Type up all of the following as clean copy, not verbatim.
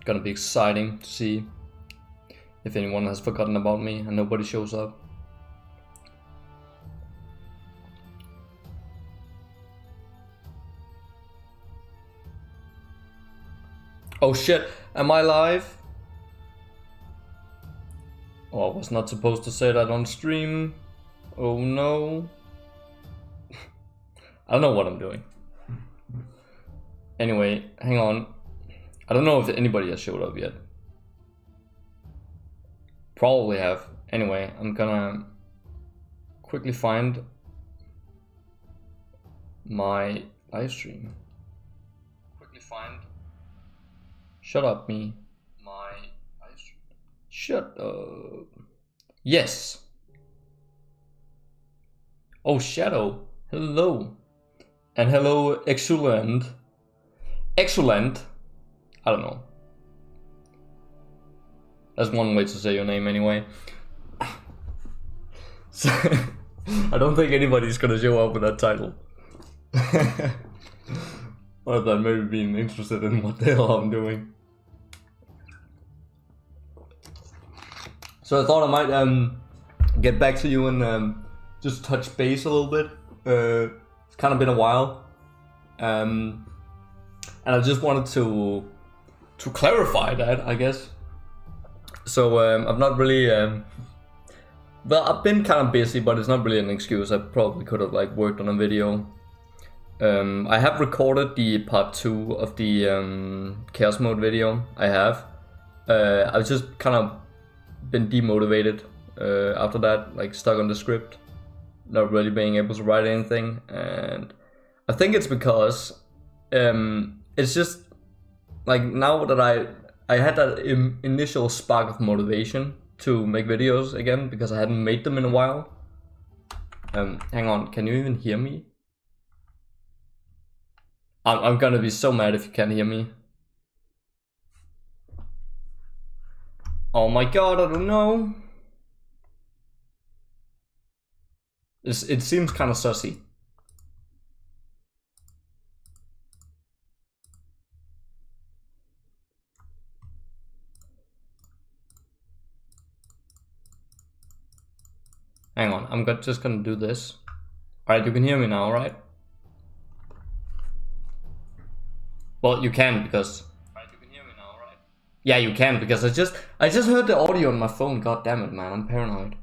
Gonna be exciting to see if anyone has forgotten about me and nobody shows up. Oh shit, am I live? Oh, I was not supposed to say that on stream. Oh no. I don't know what I'm doing. Anyway, hang on. I don't know if anybody has showed up yet. Probably have. Anyway, I'm gonna quickly find my live stream. Shut up, me. My live stream. Shut up. Yes. Oh, Shadow. Hello. And hello, excellent. Excellent. I don't know. That's one way to say your name anyway. So, I don't think anybody's gonna show up with that title. Other than maybe being interested in what the hell I'm doing. So I thought I might get back to you and just touch base a little bit. It's kind of been a while. And I just wanted to clarify that, I guess. So I've not really well, I've been kind of busy, but it's not really an excuse. I probably could have like worked on a video. I have recorded the part 2 of the chaos mode video. I have. I've just kind of been demotivated after that, like stuck on the script, not really being able to write anything, and I think it's because it's just like now that I had that initial spark of motivation to make videos again because I hadn't made them in a while. Hang on, can you even hear me? I'm gonna be so mad if you can't hear me. Oh my god, I don't know. It seems kind of sussy. Hang on, I'm just gonna do this. Alright, you can hear me now, right? Well, you can because... Yeah, you can because I just heard the audio on my phone. God damn it, man! I'm paranoid.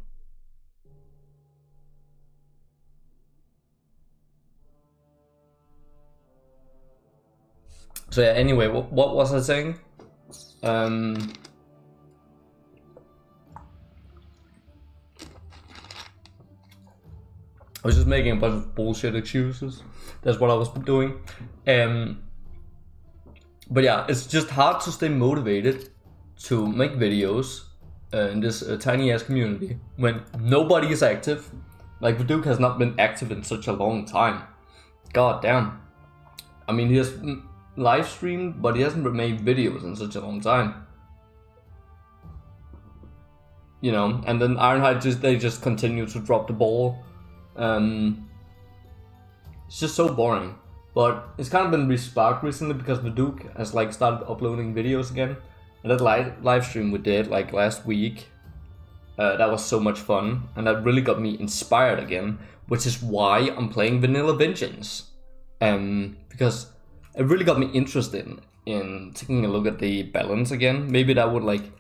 So yeah. Anyway, what was I saying? I was just making a bunch of bullshit excuses. That's what I was doing. But yeah, it's just hard to stay motivated to make videos in this tiny ass community when nobody is active. Like Vodukes has not been active in such a long time. God damn. I mean, he has live streamed, but he hasn't made videos in such a long time. You know, and then Ironhide they just continue to drop the ball. It's just so boring. But it's kind of been resparked recently because Vodukes has like started uploading videos again. And that live stream we did like last week, that was so much fun. And that really got me inspired again, which is why I'm playing Vanilla Vengeance. Because it really got me interested in taking a look at the balance again. Maybe that would like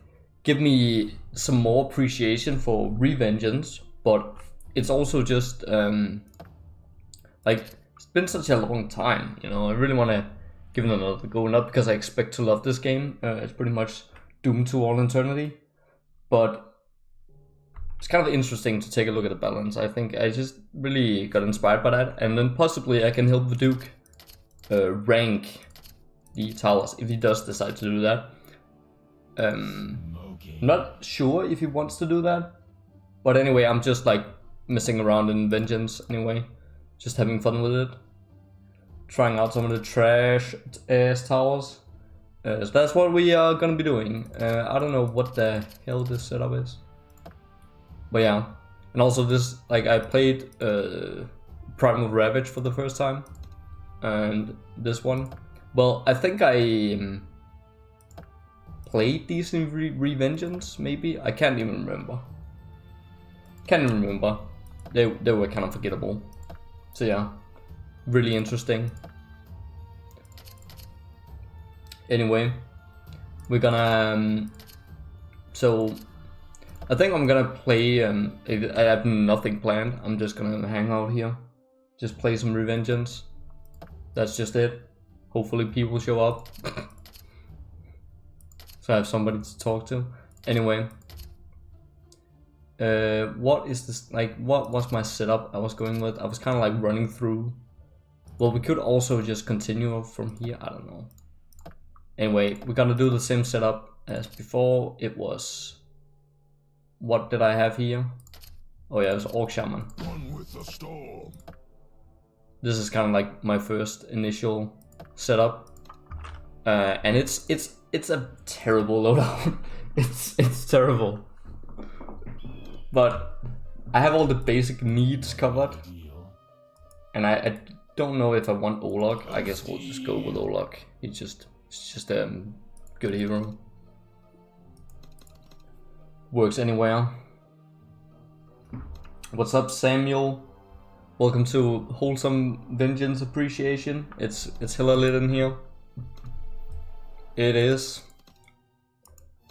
give me some more appreciation for Revengeance. But it's also just like... It's been such a long time, you know. I really want to give it another go, not because I expect to love this game. It's pretty much doomed to all eternity, but it's kind of interesting to take a look at the balance. I think I just really got inspired by that, and then possibly I can help Vodukes rank the towers if he does decide to do that. I'm not sure if he wants to do that, but anyway, I'm just like messing around in Vengeance anyway. Just having fun with it. Trying out some of the trash ass towers. So that's what we are gonna be doing. I don't know what the hell this setup is. But yeah. And also this, like I played Primal Ravage for the first time. And this one. Well, I think I played these in Revengeance, maybe? I can't even remember. They were kind of forgettable. So yeah, really interesting. Anyway, we're gonna... so, I think I'm gonna play... I have nothing planned. I'm just gonna hang out here. Just play some Revengeance. That's just it. Hopefully people show up. So I have somebody to talk to. Anyway. What is this, like, what was my setup I was going with? I was kind of like running through. Well, we could also just continue from here, I don't know. Anyway, we're gonna do the same setup as before. It was, what did I have here? Oh yeah, it was Orc Shaman. Run with the storm. This is kind of like my first initial setup. And it's a terrible loadout. it's terrible. But I have all the basic needs covered. And I don't know if I want Olog. I guess we'll just go with Olog. It's just a good hero. Works anywhere. What's up, Samuel? Welcome to Wholesome Vengeance Appreciation. It's hella lit in here. It is.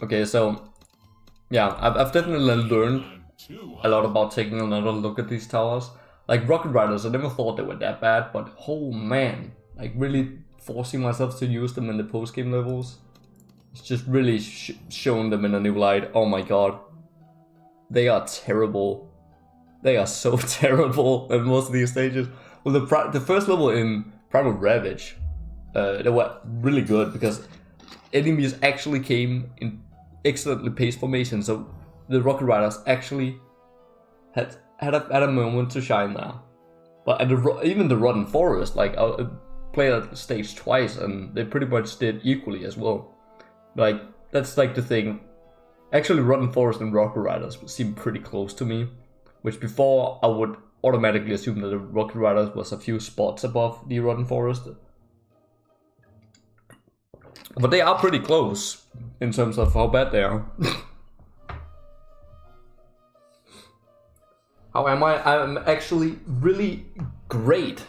Okay, so yeah, I've definitely learned a lot about taking another look at these towers. Like Rocket Riders, I never thought they were that bad, but oh man, like really forcing myself to use them in the post-game levels. It's just really showing them in a new light. Oh my god. They are terrible. They are so terrible in most of these stages. Well, the first level in Primal Ravage, they were really good because enemies actually came in excellently paced formation, so the Rocket Riders actually had a moment to shine there. But at even the Rotten Forest, like I played that stage twice, and they pretty much did equally as well. Like that's like the thing. Actually, Rotten Forest and Rocket Riders seem pretty close to me, which before I would automatically assume that the Rocket Riders was a few spots above the Rotten Forest. But they are pretty close in terms of how bad they are. How am I? I'm actually really great.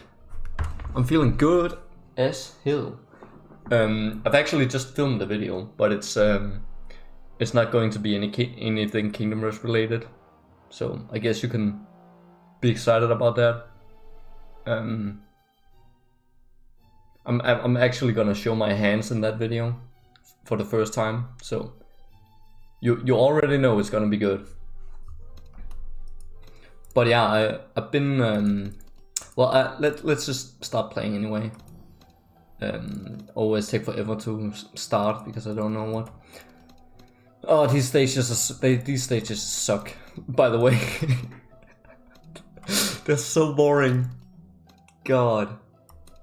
I'm feeling good as hell. I've actually just filmed the video, but it's not going to be anything Kingdom Rush related. So I guess you can be excited about that. I'm actually gonna show my hands in that video for the first time, so you already know it's gonna be good. But yeah, I've been let's just start playing anyway. Always take forever to start because I don't know what. Oh, these stages suck. By the way, they're so boring. God.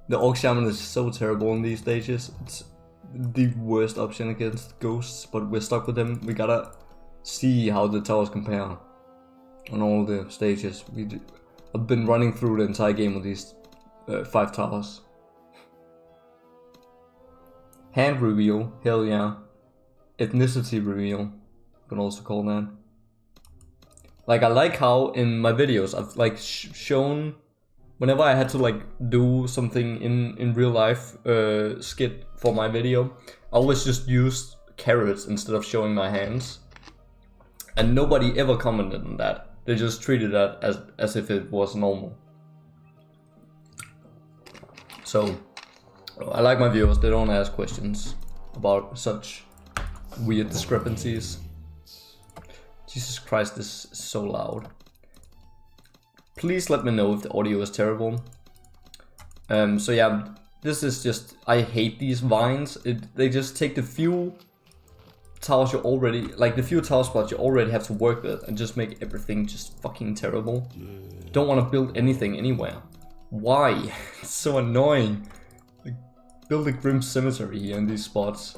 The Orc Shaman is so terrible in these stages. It's the worst option against ghosts, but we're stuck with them. We gotta see how the towers compare on all the stages. I've been running through the entire game with these 5 towers. Hand reveal, hell yeah. Ethnicity reveal, you can also call that. Like I like how in my videos I've like shown. Whenever I had to like do something in real life skit for my video, I always just used carrots instead of showing my hands. And nobody ever commented on that. They just treated that as if it was normal. So, I like my viewers, they don't ask questions about such weird discrepancies. Jesus Christ, this is so loud. Please let me know if the audio is terrible. So yeah, this is just, I hate these vines. They just take the few towers you already, like the few tower spots you already have to work with and just make everything just fucking terrible. Don't want to build anything anywhere. Why? It's so annoying. Like, build a Grim Cemetery here in these spots.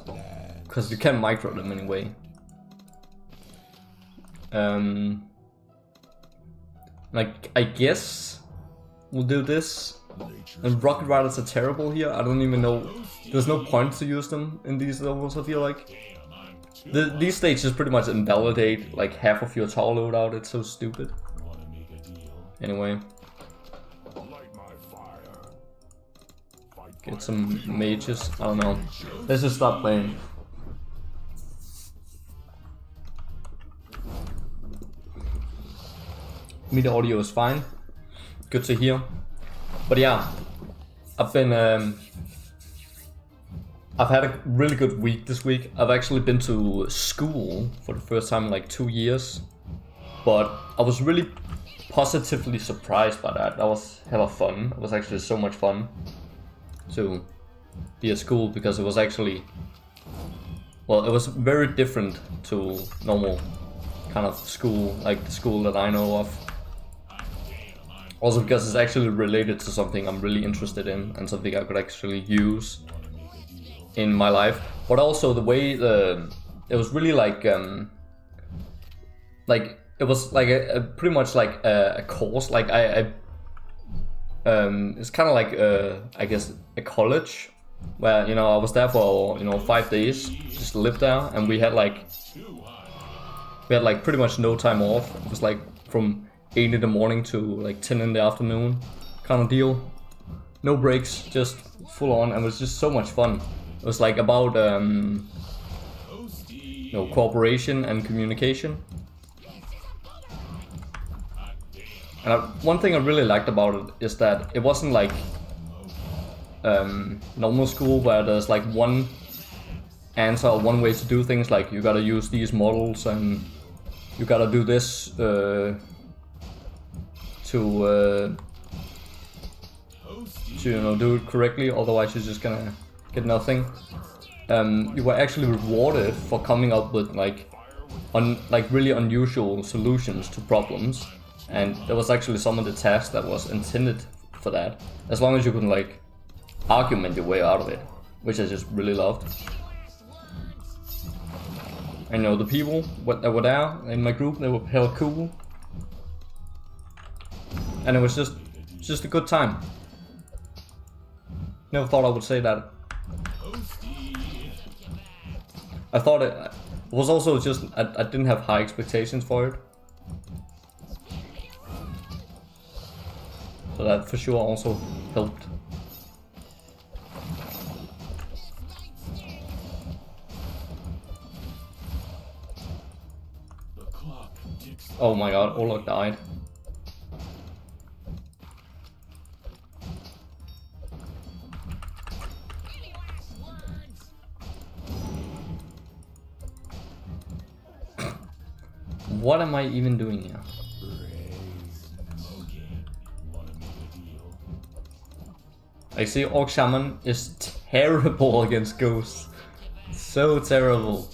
Because you can't micro them anyway. Like, I guess we'll do this. And Rocket Riders are terrible here. I don't even know. There's no point to use them in these levels, I feel like. These stages pretty much invalidate like half of your tower loadout. It's so stupid. Anyway. Get some mages. I don't know. Let's just stop playing. MIDI audio is fine. Good to hear. But yeah, I've had a really good week this week. I've actually been to school for the first time in like 2 years. But I was really positively surprised by that. That was hella fun. It was actually so much fun to be at school because it was actually, well, it was very different to normal kind of school, like the school that I know of. Also because it's actually related to something I'm really interested in and something I could actually use in my life. But also the way it was really like it was like a pretty much like a course. Like it's kind of like I guess a college where, you know, I was there for, you know, 5 days, just lived there, and we had like pretty much no time off. It was like from 8 in the morning to like 10 in the afternoon kind of deal. No breaks, just full on, and it was just so much fun. It was like about you know, cooperation and communication. And one thing I really liked about it is that it wasn't like normal school where there's like one answer, one way to do things, like you gotta use these models and you gotta do this to you know, do it correctly, otherwise you're just gonna get nothing. You were actually rewarded for coming up with like really unusual solutions to problems, and there was actually some of the tasks that was intended for that, as long as you could like argument your way out of it, which I just really loved. I know the people that were there in my group, they were hella cool. And it was just a good time. Never thought I would say that. I thought it was also just, I didn't have high expectations for it. So that for sure also helped. Oh my god, Olok died. What am I even doing here? I see Orc Shaman is terrible against ghosts. So terrible.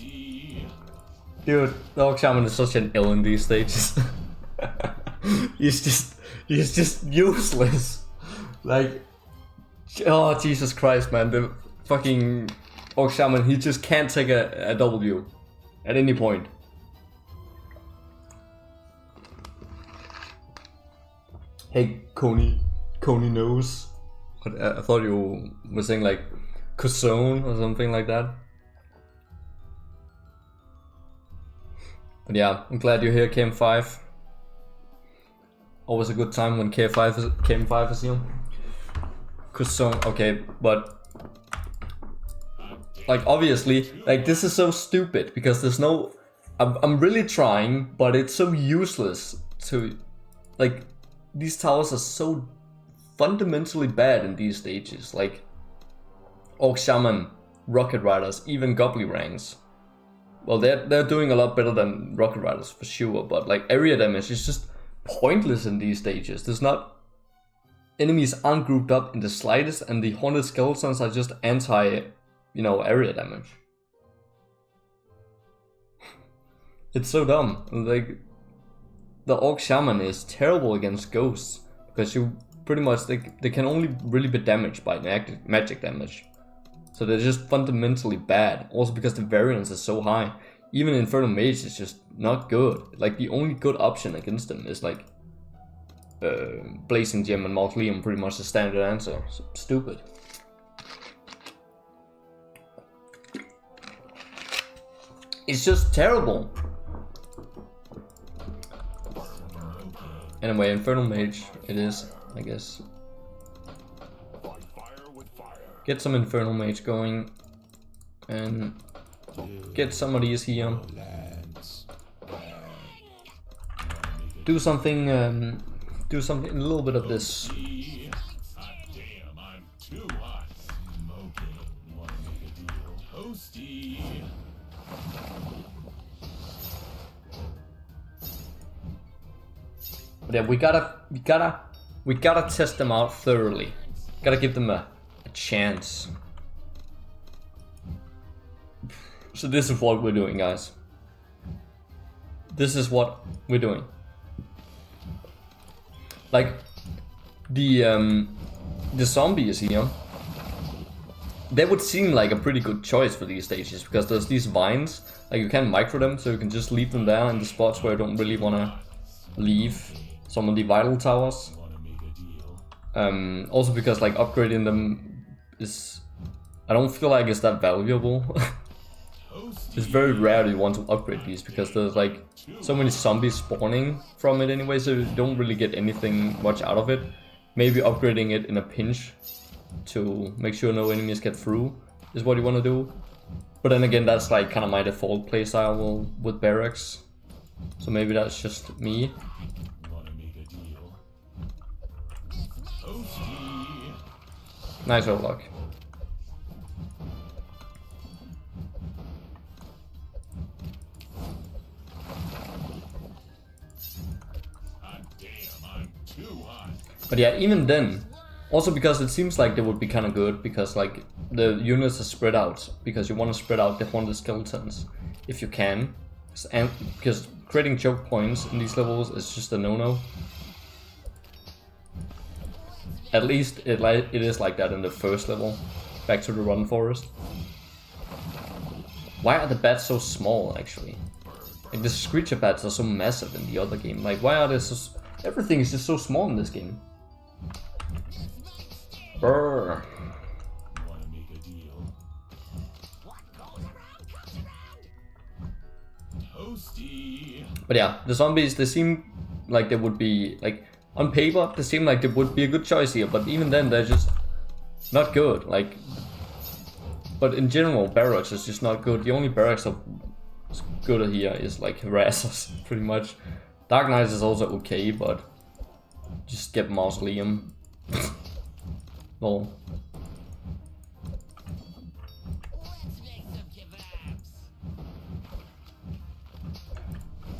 Dude, the Orc Shaman is such an L in these stages. he's just useless. Like, oh Jesus Christ, man, the fucking Orc Shaman, he just can't take a W at any point. Hey, Coney knows. I thought you were saying like Cosone or something like that. But yeah, I'm glad you're here, KM5. Always a good time when KM5 is here. Cosone, okay, but like obviously, like this is so stupid because there's no. I'm really trying, but it's so useless to, like, these towers are so fundamentally bad in these stages, like Orc Shaman, Rocket Riders, even Goblin ranks. Well, they're doing a lot better than Rocket Riders for sure, but like area damage is just pointless in these stages. There's not, enemies aren't grouped up in the slightest, and the Haunted Skeletons are just anti, you know, area damage. It's so dumb. Like, the Orc Shaman is terrible against ghosts because you pretty much, they can only really be damaged by magic damage. So they're just fundamentally bad. Also because the variance is so high. Even Infernal Mage is just not good. Like the only good option against them is like Blazing Gem and Mausoleum, pretty much the standard answer. So, stupid. It's just terrible. Anyway, Infernal Mage it is, I guess. Get some Infernal Mage going and get some of these here. Do something, a little bit of this. But yeah, we gotta test them out thoroughly. Gotta give them a chance. So this is what we're doing, guys. This is what we're doing. Like the zombies here, they would seem like a pretty good choice for these stages because there's these vines, like you can micro them, so you can just leave them there in the spots where you don't really want to leave some of the vital towers. Also because like upgrading them is, I don't feel like it's that valuable. It's very rare you want to upgrade these because there's like so many zombies spawning from it anyway, so you don't really get anything much out of it. Maybe upgrading it in a pinch to make sure no enemies get through is what you want to do. But then again, that's like kind of my default playstyle with barracks. So maybe that's just me. Nice overlock. But yeah, even then, also because it seems like they would be kind of good because like the units are spread out, because you want to spread out the haunted skeletons if you can, and because creating choke points in these levels is just a no-no. At least it is like that in the first level, back to the Run Forest. Why are the bats so small actually? Like the Screecher bats are so massive in the other game. Like why are they so... Everything is just so small in this game. Brr. But yeah, the zombies, they seem like they would be, like, on paper, they seem like they would be a good choice here, but even then, they're just not good, like, but in general, barracks is just not good. The only barracks that is good here is, like, harassers, pretty much. Dark Knights is also okay, but just get Mausoleum. Lol.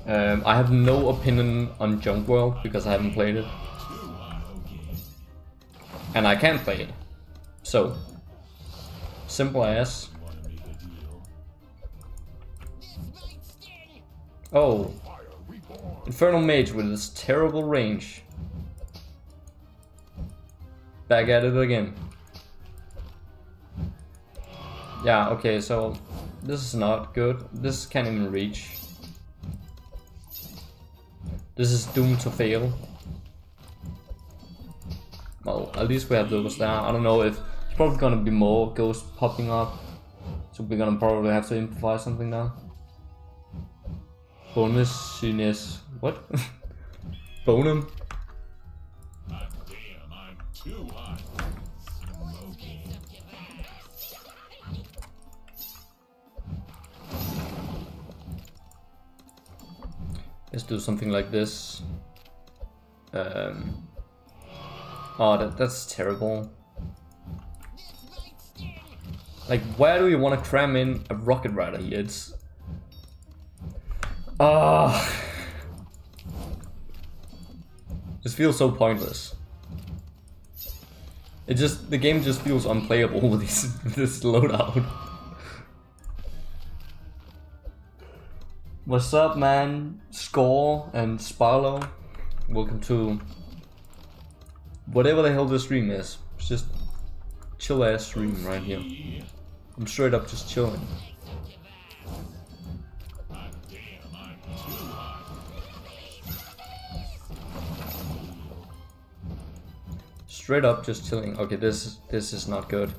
I have no opinion on Junk World because I haven't played it. And I can't play it. So, simple as. Oh. Infernal Mage with this terrible range. Back at it again. Yeah, okay, so this is not good. This can't even reach. This is doomed to fail. Well, at least we have those there. I don't know if it's probably gonna be more ghosts popping up. So we're gonna probably have to improvise something now. Bonus, what? Bonum? Let's do something like this. Oh, that's terrible. Like, where do you want to cram in a rocket rider here? It's... This feels so pointless. It just, the game just feels unplayable with this loadout. What's up, man? Score and Sparlow. Welcome to whatever the hell this stream is. It's just chill ass stream right here. I'm straight up just chilling. Straight up just chilling. Okay, this is not good.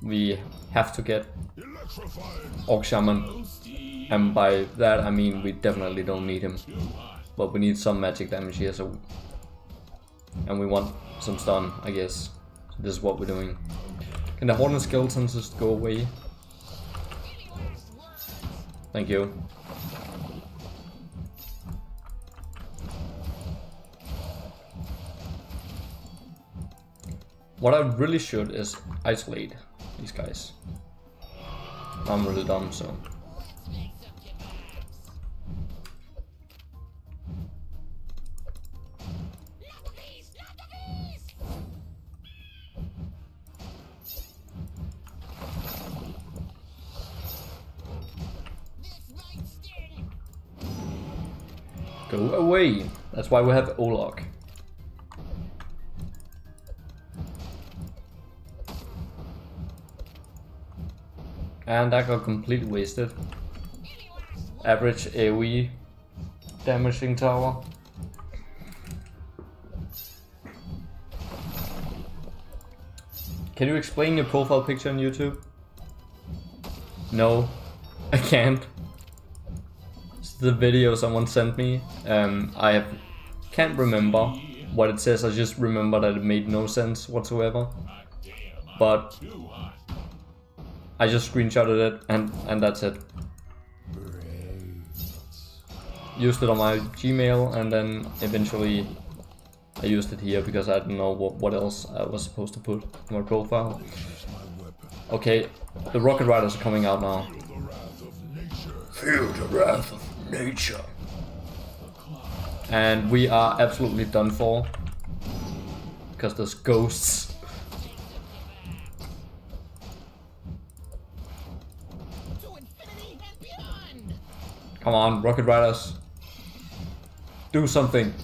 We have to get Orc Shaman And by that I mean we definitely don't need him. But we need some magic damage here, so... And we want some stun, I guess. So this is what we're doing. Can the Hornet Skeletons just go away? Thank you. What I really should is isolate these guys. I'm really dumb, so... Go away! That's why we have Olog. And that got completely wasted. Average AoE damaging tower. Can you explain your profile picture on YouTube? No, I can't. It's the video someone sent me. Can't remember what it says. I just remember that it made no sense whatsoever. But I just screenshotted it and that's it. Used it on my Gmail and then eventually I used it here because I didn't know what else I was supposed to put on my profile. Okay, the rocket riders are coming out now. Feel the wrath of nature. And we are absolutely done for. Because there's ghosts. Come on, rocket riders. Do something.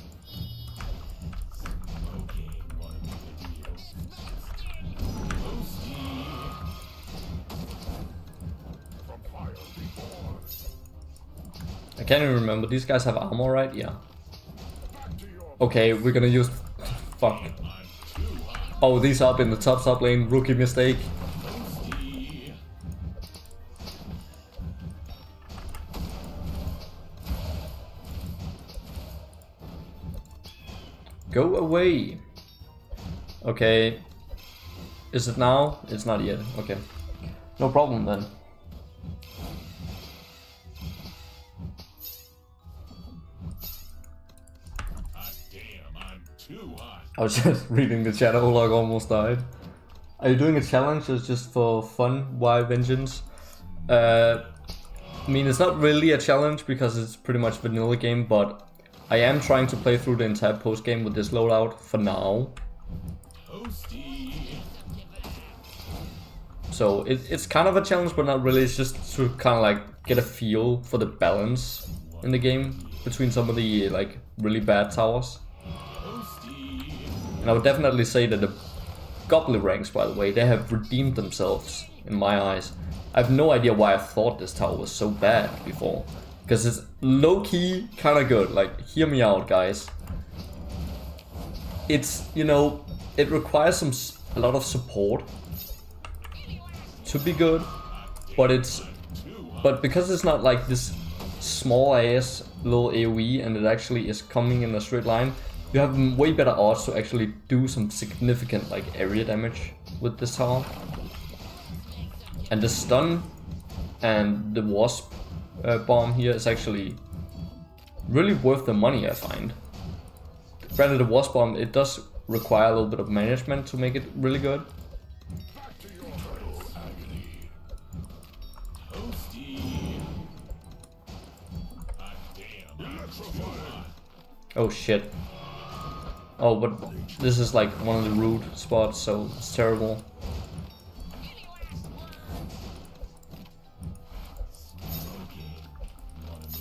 I can't even remember. These guys have armor, right? Yeah. Okay, we're gonna use... Fuck. Oh, these are up in the top lane. Rookie mistake. Go away. Okay. Is it now? It's not yet. Okay. No problem then. I was just reading the chat. Olog almost died. Are you doing a challenge or just for fun? Why vengeance? I mean, it's not really a challenge because it's pretty much vanilla game, but I am trying to play through the entire post game with this loadout for now. So it's kind of a challenge, but not really. It's just to kind of like get a feel for the balance in the game between some of the like really bad towers. And I would definitely say that the Goblin ranks, by the way, they have redeemed themselves in my eyes. I have no idea why I thought this tower was so bad before. Because it's low-key kind of good. Like, hear me out, guys. It's, you know, it requires a lot of support to be good. But because it's not like this small ass little AoE and it actually is coming in a straight line, you have way better odds to actually do some significant like area damage with this tower. And the stun and the wasp bomb here is actually really worth the money, I find. Granted, the wasp bomb, it does require a little bit of management to make it really good. Oh shit. Oh, but this is like one of the root spots, so it's terrible.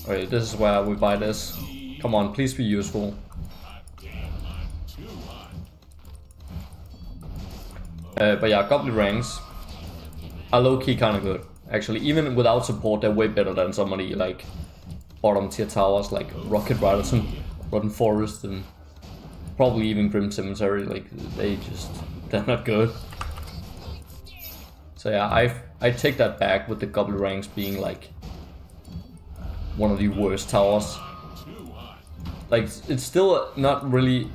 Okay, this is where we buy this. Come on, please be useful. But yeah, Goblin ranks are low-key kind of good. Actually, even without support, they're way better than some of the like bottom tier towers like Rocket Riders and Rotten Forest and probably even Grim Cemetery. Like they're not good. So yeah, I take that back with the Goblin ranks being like one of the worst towers. Like, it's still not really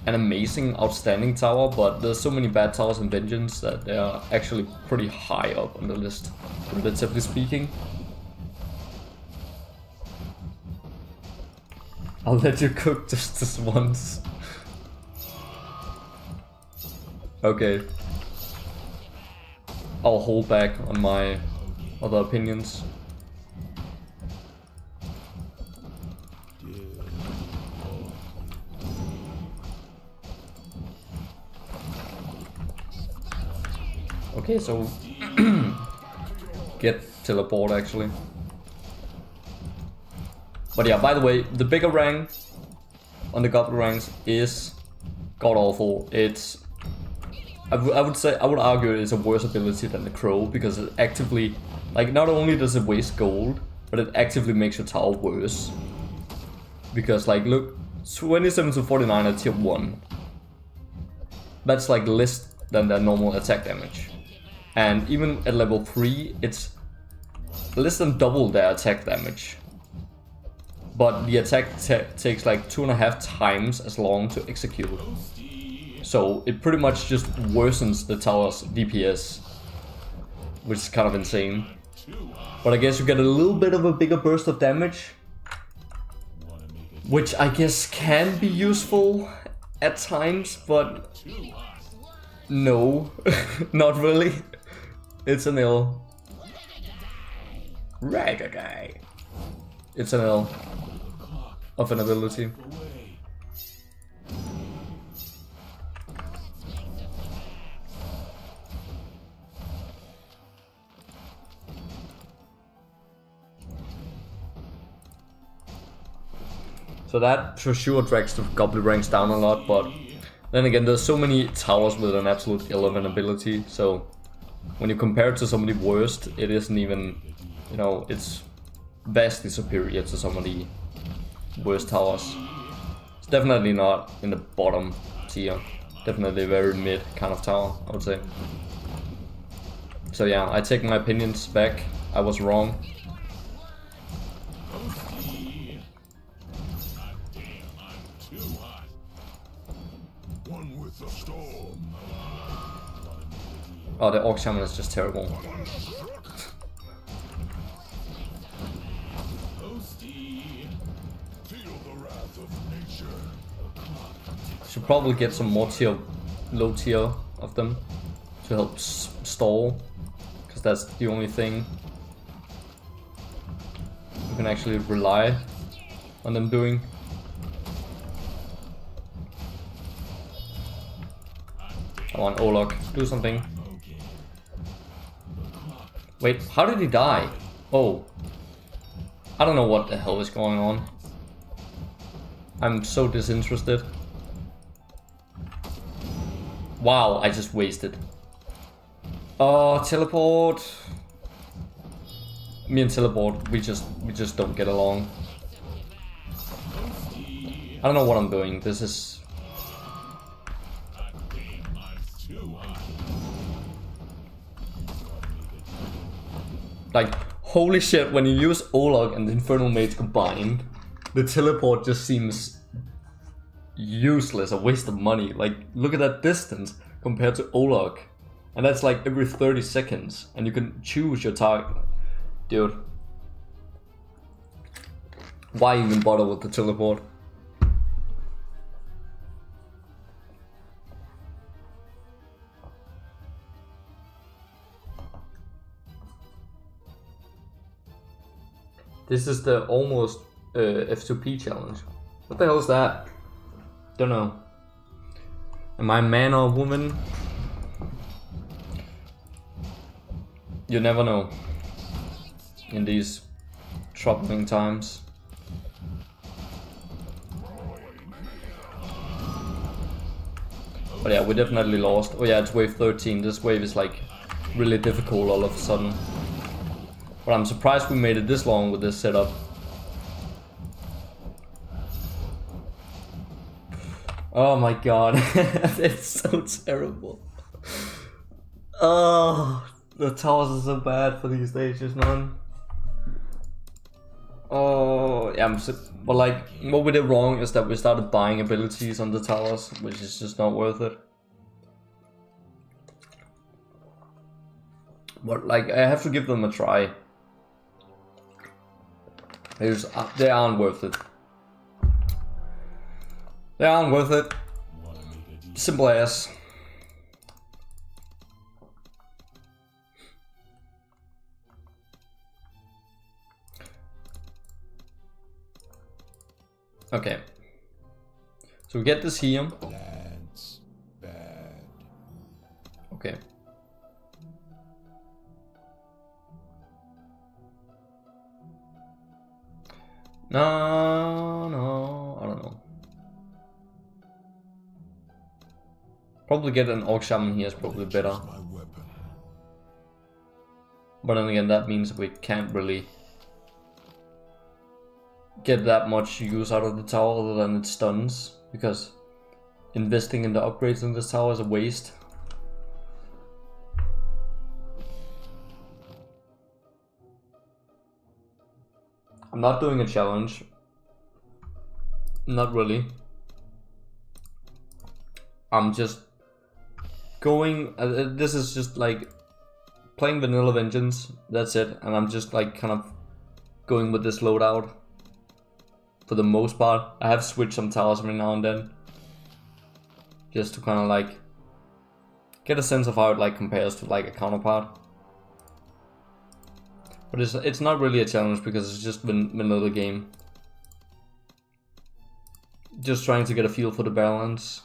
an amazing, outstanding tower, but there's so many bad towers in Vengeance that they are actually pretty high up on the list, relatively speaking. I'll let you cook just this once. Okay. I'll hold back on my other opinions. Okay, so get teleport actually. But yeah, by the way, the bigger rank on the Goblin ranks is god awful. It's I would argue it's a worse ability than the Crow, because it actively, like, not only does it waste gold, but it actively makes your tower worse. Because, like, look, 27 to 49 at tier 1. That's like less than their normal attack damage. And even at level 3, it's less than double their attack damage. But the attack takes like 2.5 times as long to execute. So it pretty much just worsens the tower's DPS, which is kind of insane. But I guess you get a little bit of a bigger burst of damage, which I guess can be useful at times, but no, not really. It's an ill. It's an ill of an ability. So that for sure drags the Goblin ranks down a lot, but then again, there's so many towers with an absolute ill of an ability, so when you compare it to some of the worst, it isn't even, you know, it's vastly superior to some of the worst towers. It's definitely not in the bottom tier, definitely a very mid kind of tower, I would say. So yeah, I take my opinions back, I was wrong. Oh, the Orc Shaman is just terrible. Should probably get some more low tier of them to help stall, because that's the only thing you can actually rely on them doing. Come on, Olok, do something. Wait, how did he die? Oh. I don't know what the hell is going on. I'm so disinterested. Wow, I just wasted. Oh, teleport. Me and teleport, we just don't get along. I don't know what I'm doing. This is... like, holy shit, when you use Olog and the Infernal Mage combined, the teleport just seems useless, a waste of money. Like, look at that distance compared to Olog. And that's like every 30 seconds, and you can choose your target. Dude. Why even bother with the teleport? This is the almost F2P challenge. What the hell is that? Don't know. Am I a man or a woman? You never know in these troubling times. But yeah, we definitely lost. Oh yeah, it's wave 13. This wave is like really difficult all of a sudden. But I'm surprised we made it this long with this setup. Oh my god, it's so terrible. Oh, the towers are so bad for these stages, man. Oh, yeah, but like, what we did wrong is that we started buying abilities on the towers, which is just not worth it. But like, I have to give them a try. They aren't worth it. They aren't worth it. Simple as. Okay. So we get this here. That's bad. Okay. No, I don't know. Probably get an Orc Shaman here is probably better. But then again, that means we can't really get that much use out of the tower other than its stuns, because investing in the upgrades in this tower is a waste. I'm not doing a challenge. Not really. I'm just going, this is just like playing vanilla Vengeance, that's it, and I'm just like kind of going with this loadout for the most part. I have switched some towers every now and then, just to kind of like get a sense of how it like compares to like a counterpart. But it's not really a challenge because it's just vanilla game. Just trying to get a feel for the balance.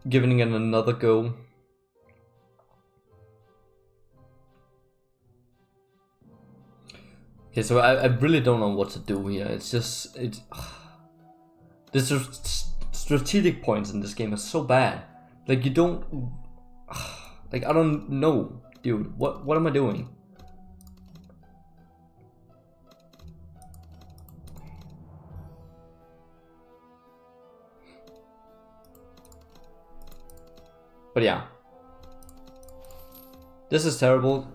Giving it another go. Okay, so I really don't know what to do here. It's just the strategic points in this game are so bad. Like you don't like, I don't know, dude. What am I doing? But yeah, this is terrible.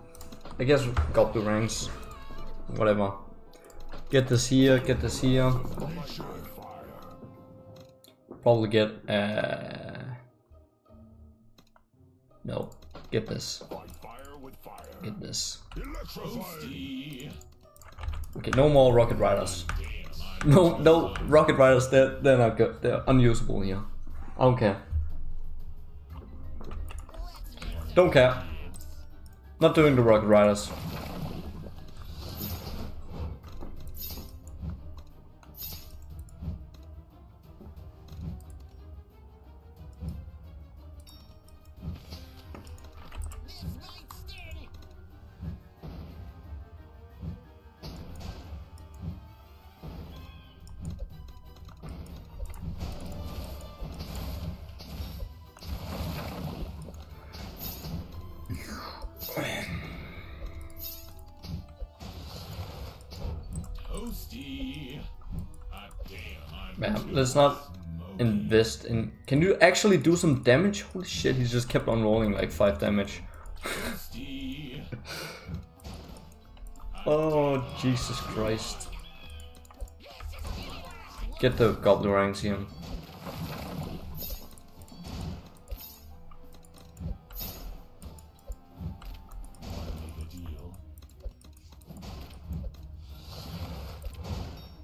I guess Goblin ranks, whatever. Get this here, get this here. Probably get no, get this. Get this. Okay, no more Rocket Riders. No Rocket Riders. They're not good. They're unusable here. I don't care. Don't care. Not doing the Rocket Riders. Man, let's not invest in... Can you actually do some damage? Holy shit, he just kept on rolling like 5 damage. Oh, Jesus Christ. Get the Goblin ranks here.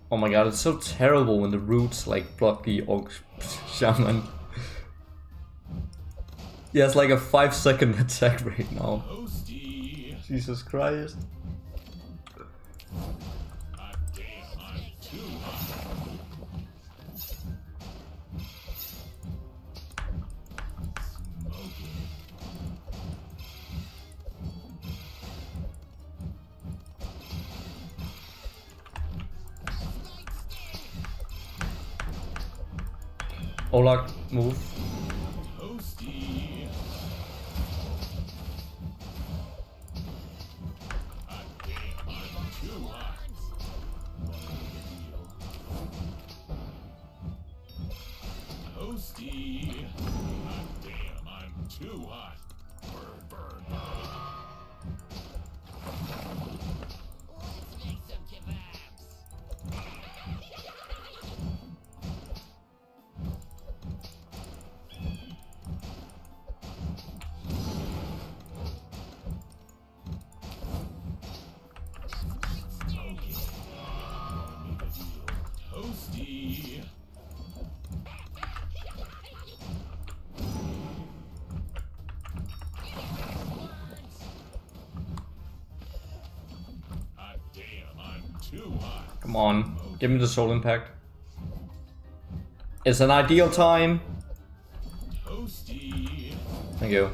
Oh my god, it's so terrible when the roots like block the Orc Shaman. He has like a 5-second attack rate now. Jesus Christ. Olak, move. Come on, give me the soul impact. It's an ideal time. Thank you.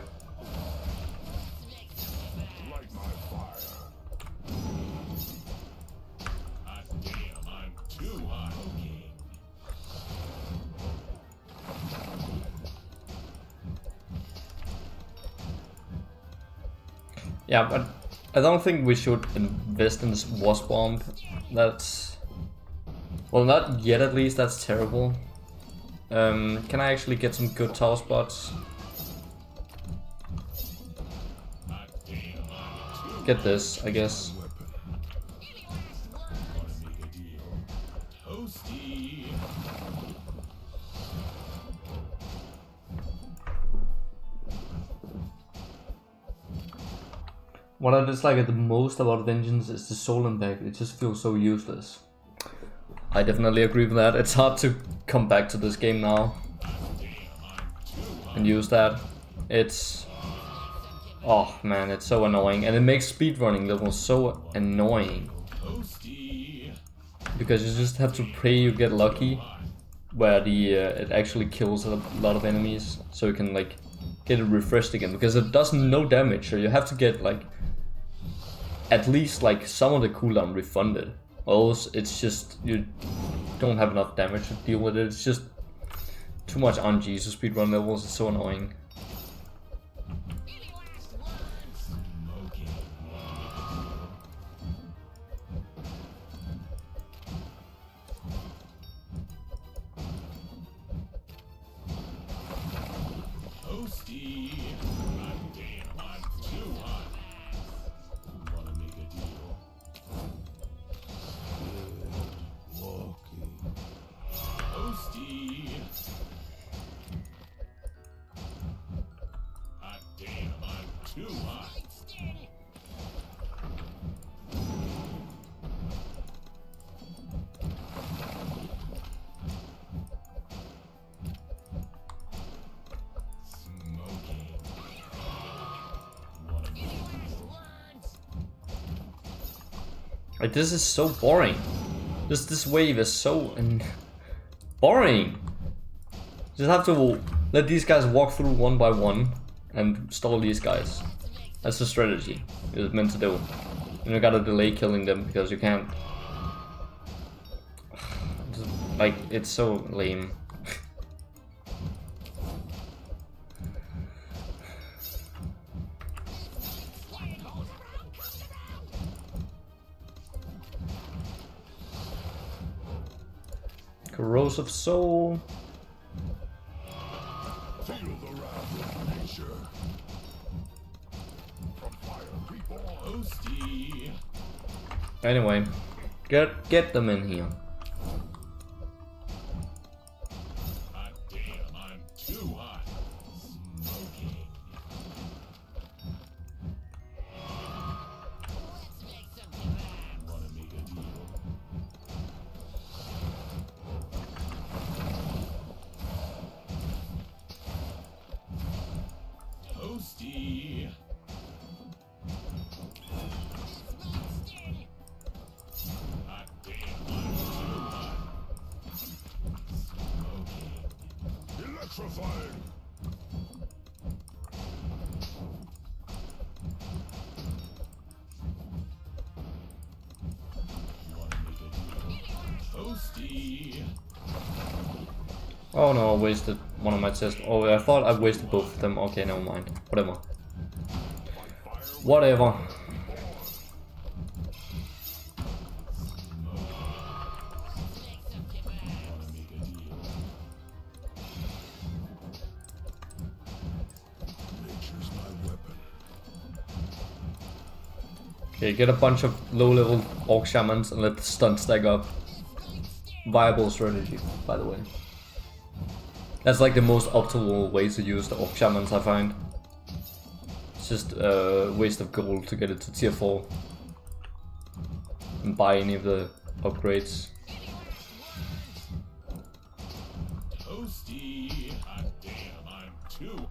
Yeah, but I don't think we should invest in this wasp bomb. That's... well, not yet at least, that's terrible. Can I actually get some good tower spots? Get this, I guess. What I dislike the most about Vengeance is the soul impact. It just feels so useless. I definitely agree with that. It's hard to come back to this game now and use that. It's... oh man, it's so annoying. And it makes speedrunning levels so annoying. Because you just have to pray you get lucky where the it actually kills a lot of enemies. So you can like get it refreshed again. Because it does no damage. So you have to get like at least like some of the cooldown refunded. Or else it's just you don't have enough damage to deal with it. It's just too much RNG to speedrun levels. It's so annoying. Like, this is so boring. This wave is so boring. Just have to let these guys walk through one by one and stall these guys. That's the strategy it's meant to do. And you gotta delay killing them because you can't. Like, it's so lame. Corrosive soul. Feel the wrath of nature. From fire reborn. Anyway, get them in here. Damn, I'm too hot. Smoking. Wanna make a deal? Toasty. Hot damn, I'm too hot. Smoking. Electrifying. Wanna make a deal? Toasty. Oh no, I wasted one of my chests. Oh, I thought I wasted both of them. Okay, never mind. Whatever. Whatever. Nature's my weapon. Okay, get a bunch of low-level orc shamans and let the stun stack up. Viable strategy, by the way. That's like the most optimal way to use the orc shamans, I find. It's just a waste of gold to get it to tier 4 and buy any of the upgrades. Toasty. Hot damn, I'm too.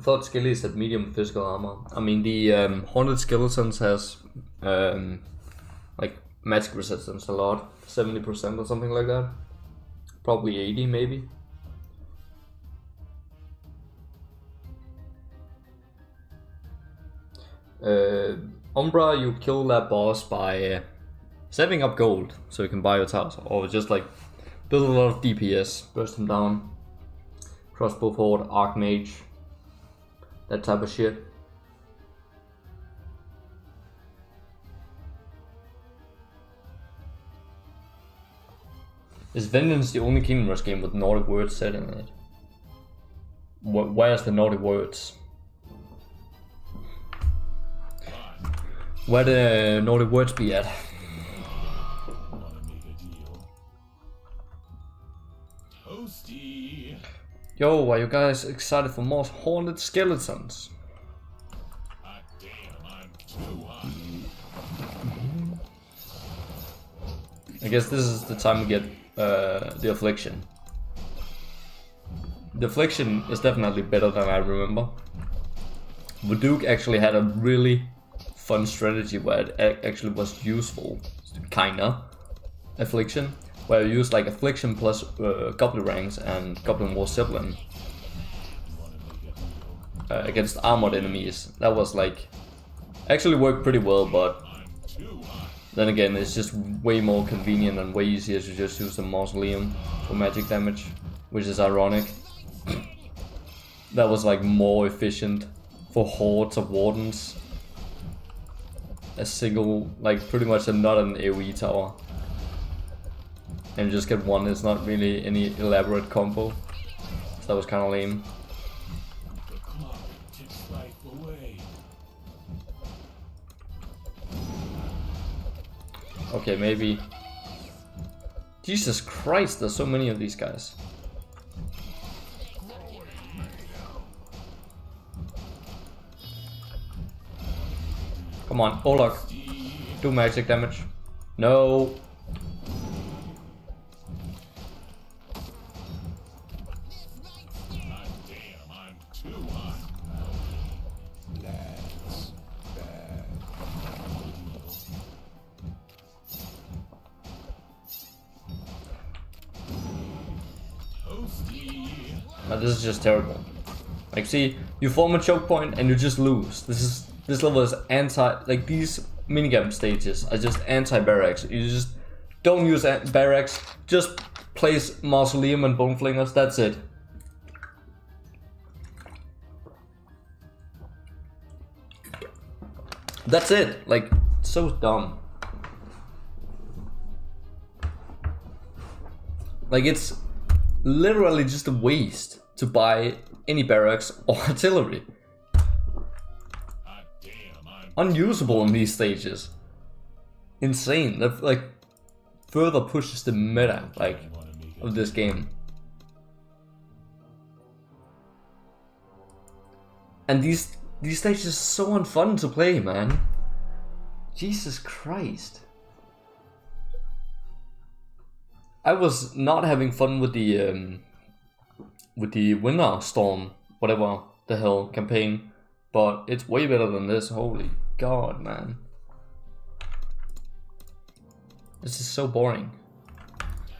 thought Skellies had medium physical armor. I mean, the Haunted Skeletons has like magic resistance a lot, 70% or something like that. Probably 80 maybe. Umbra, you kill that boss by saving up gold so you can buy your towers, or just like build a lot of DPS, burst him down. Crossbow Horde, Archmage, that type of shit. Is Vengeance the only Kingdom Rush game with Nordic words set in it? Where's the Nordic words? Where the Nordic words be at? Toasty. Yo, are you guys excited for more Haunted Skeletons? Damn, I'm too hot. I guess this is the time we get the Affliction. The Affliction is definitely better than I remember. Vodukes actually had a really fun strategy where it actually was useful, kinda. Affliction, where you use like Affliction plus Goblin ranks and Goblin War Zeppelin against armored enemies. That was like actually worked pretty well, but then again it's just way more convenient and way easier to just use the Mausoleum for magic damage, which is ironic. That was like more efficient for hordes of wardens. A single, like pretty much not an AoE tower. And just get one, it's not really any elaborate combo. So that was kinda lame. The clock ticks life away. Okay, maybe. Jesus Christ, there's so many of these guys. Come on, Olok. Do magic damage. No. Damn, I'm too hot. That's bad. Toasty. Now this is just terrible. Like, see, you form a choke point and you just lose. This level is like these minigame stages are just anti-barracks. You just don't use barracks, just place Mausoleum and Bone Flingers, that's it. That's it, like, so dumb. Like, it's literally just a waste to buy any barracks or artillery. Unusable in these stages. Insane. That like further pushes the meta like of this game. And these stages are so unfun to play, man. Jesus Christ. I was not having fun with the Winter Storm, whatever the hell campaign, but it's way better than this. Holy God, man. This is so boring.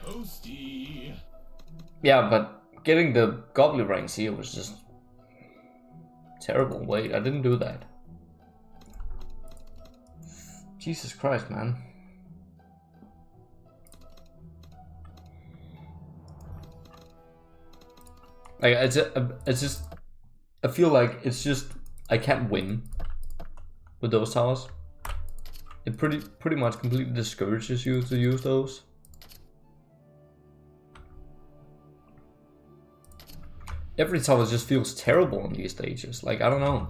Toasty. Yeah, but getting the Goblin ranks here was just terrible. Wait, I didn't do that. Jesus Christ, man. Like, it's just, I feel like it's just, I can't win with those towers. It pretty much completely discourages you to use those. Every tower just feels terrible on these stages. Like, I don't know.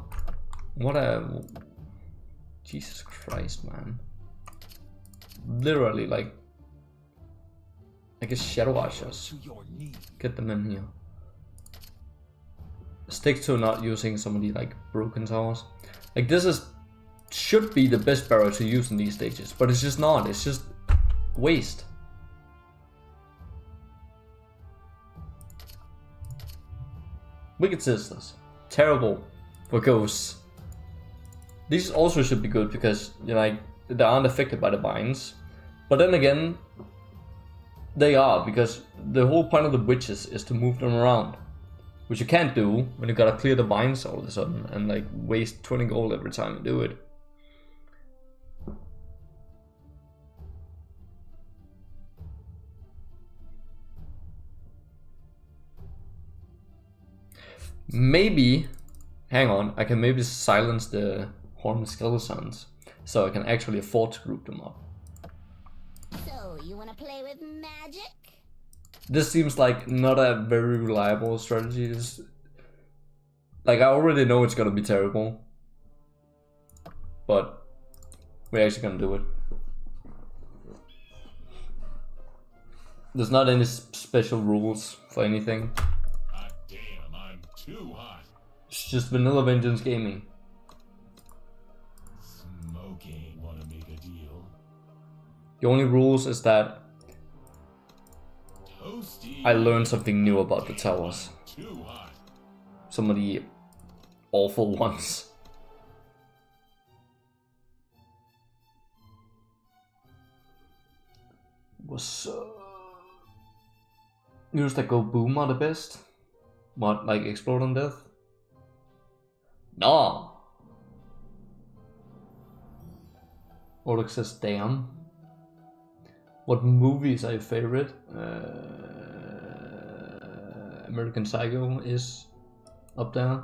What a... Jesus Christ, man. Literally, like... I guess Shadow Archers. Get them in here. Stick to not using some of the, like, broken towers. Like, this is... should be the best barrel to use in these stages, but it's just not. It's just waste. Wicked Sisters, terrible for ghosts. These also should be good because like they aren't affected by the vines. But then again, they are, because the whole point of the witches is to move them around, which you can't do when you gotta clear the vines all of a sudden and like waste 20 gold every time you do it. Maybe, hang on, I can maybe silence the horned skeletons so I can actually afford to group them up. So, you wanna play with magic? This seems like not a very reliable strategy. Like, I already know it's gonna be terrible, but we're actually gonna do it. There's not any special rules for anything. Hot damn, I'm too hot. It's just vanilla Vengeance Gaming. Smoking, wanna make a deal? The only rules is that Toasty. I learned something new about the towers. Too hot. Some of the awful ones. Was news that go boom are the best? What, like explode on death? No. Vodukes says damn. What movies are your favorite? American Psycho is up there.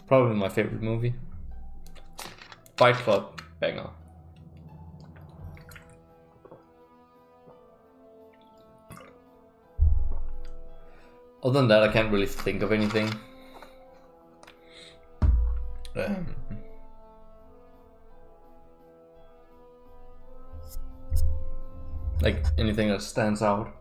Probably my favorite movie. Fight Club, banger. Other than that, I can't really think of anything. Like anything that stands out.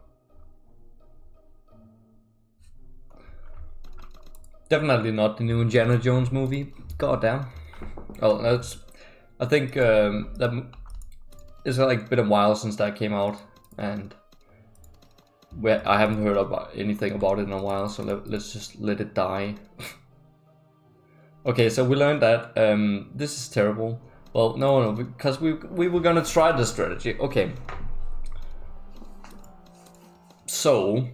Definitely not the new Indiana Jones movie. God damn. Oh, that's. I think that it's like been a while since that came out, and I haven't heard about anything about it in a while. So let's just let it die. Okay, so we learned that this is terrible. Well, no, because we were gonna try this strategy. Okay. So.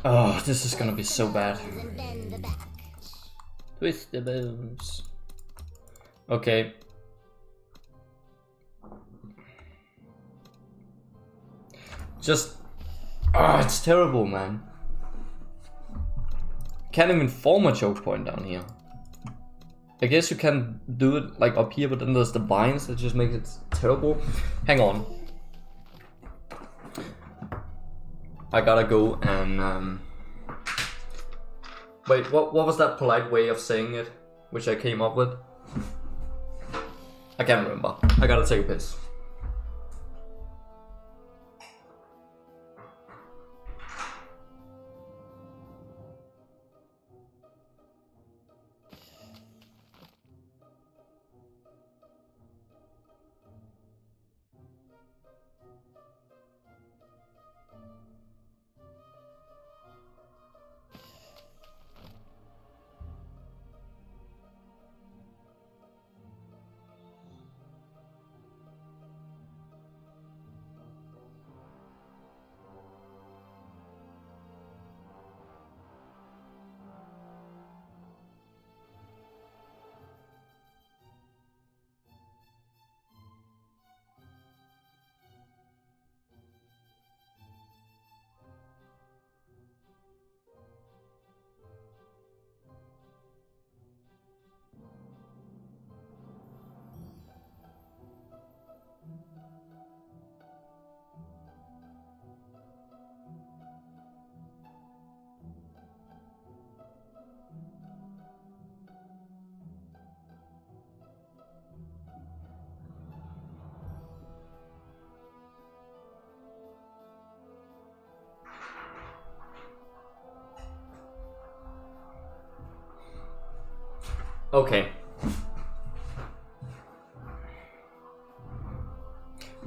Oh, this is gonna be so bad. And bend the back. Twist the bones. Okay. Just... Ah, it's terrible, man. Can't even form a choke point down here. I guess you can do it like up here, but then there's the vines that just makes it terrible. Hang on. I gotta go and wait, what was that polite way of saying it, which I came up with? I can't remember. I gotta take a piss. Okay.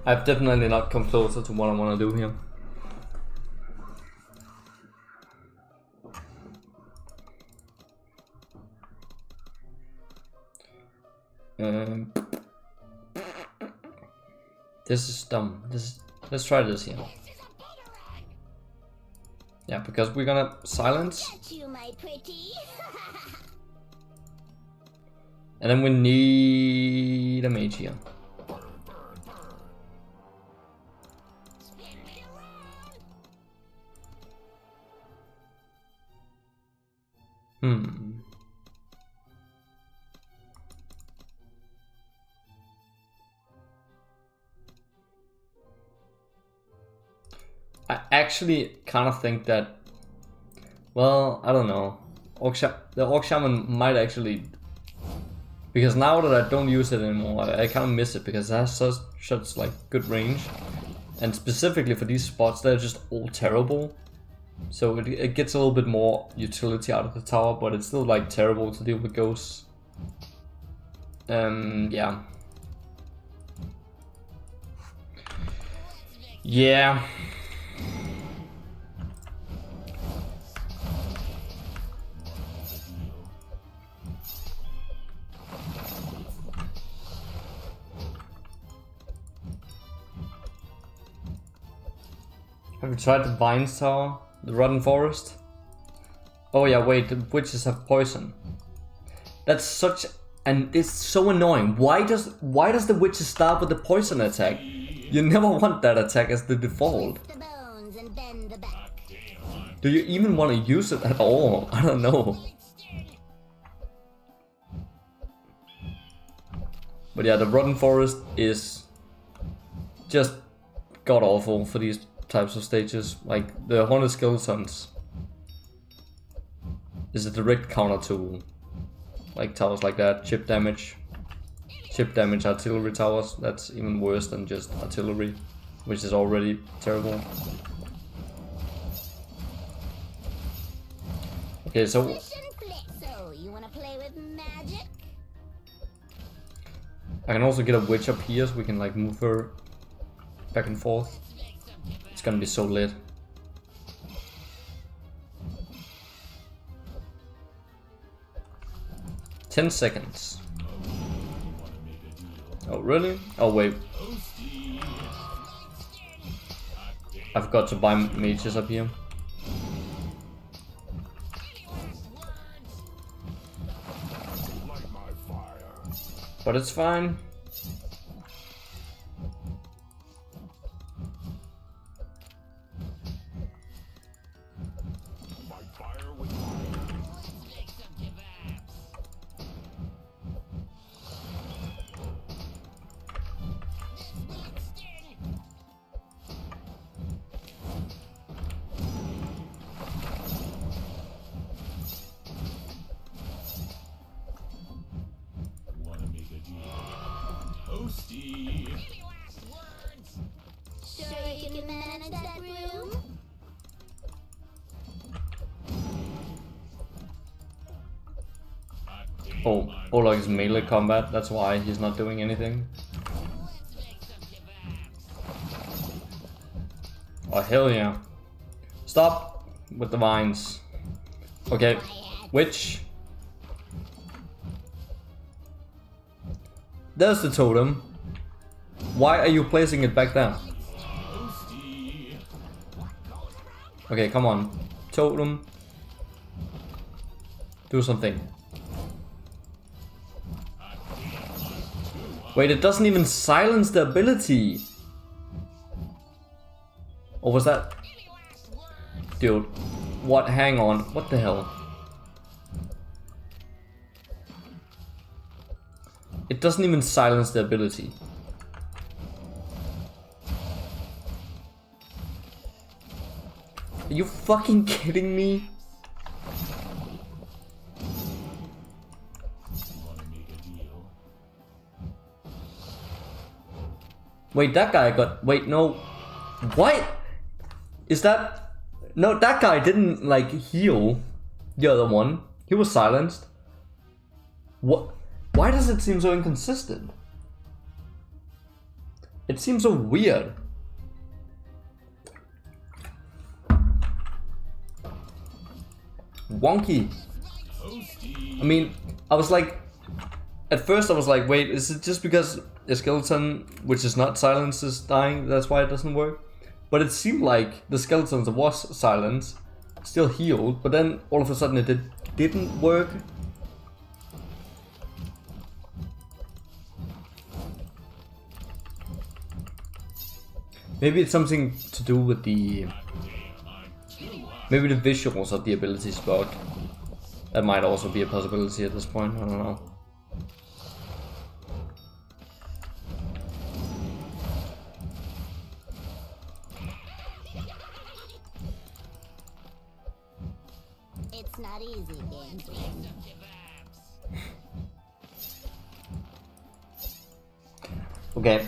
I've definitely not come closer to what I want to do here. This is dumb. Let's try this here. Yeah, because we're gonna silence. Get you, my pretty. And then we need a mage here. I actually kind of think that, well, I don't know. The Orc Shaman might actually, because now that I don't use it anymore, I kind of miss it because it has such like good range, and specifically for these spots, they're just all terrible. So it gets a little bit more utility out of the tower, but it's still like terrible to deal with ghosts. Yeah. Yeah. Have you tried the Vines Tower? The Rotten Forest? Oh yeah, wait, the witches have poison. That's such... and it's so annoying. Why does the witches start with the poison attack? You never want that attack as the default. The bones and bend the back. Do you even want to use it at all? I don't know. But yeah, the Rotten Forest is just god-awful for these types of stages. Like the Haunted Skeletons is a direct counter to like towers like that. Chip damage artillery towers, that's even worse than just artillery, which is already terrible. Okay, so You wanna play with magic? I can also get a witch up here so we can like move her back and forth. It's gonna be so lit. "10 seconds. Oh really? Oh wait. I forgot to buy mages up here. But it's fine. Sure you can manage that room? Oh, Olog is melee combat, that's why he's not doing anything. Oh hell yeah. Stop with the vines. Okay, witch. There's the totem. Why are you placing it back there? Okay, come on. Totem. Do something. Wait, it doesn't even silence the ability. Or was that... Dude, what? Hang on. What the hell? It doesn't even silence the ability. Are you fucking kidding me? Wait, that guy got... Wait, no. What? Is that... No, that guy didn't, like, heal the other one. He was silenced. What? Why does it seem so inconsistent? It seems so weird. Wonky. I mean, I was like... at first I was like, wait, is it just because a skeleton, which is not silence, is dying, that's why it doesn't work? But it seemed like the skeleton that was silence still healed, but then all of a sudden it didn't work. Maybe it's something to do with the... Maybe the visuals of the abilities bug. That might also be a possibility at this point, I don't know. It's not easy being green. Okay.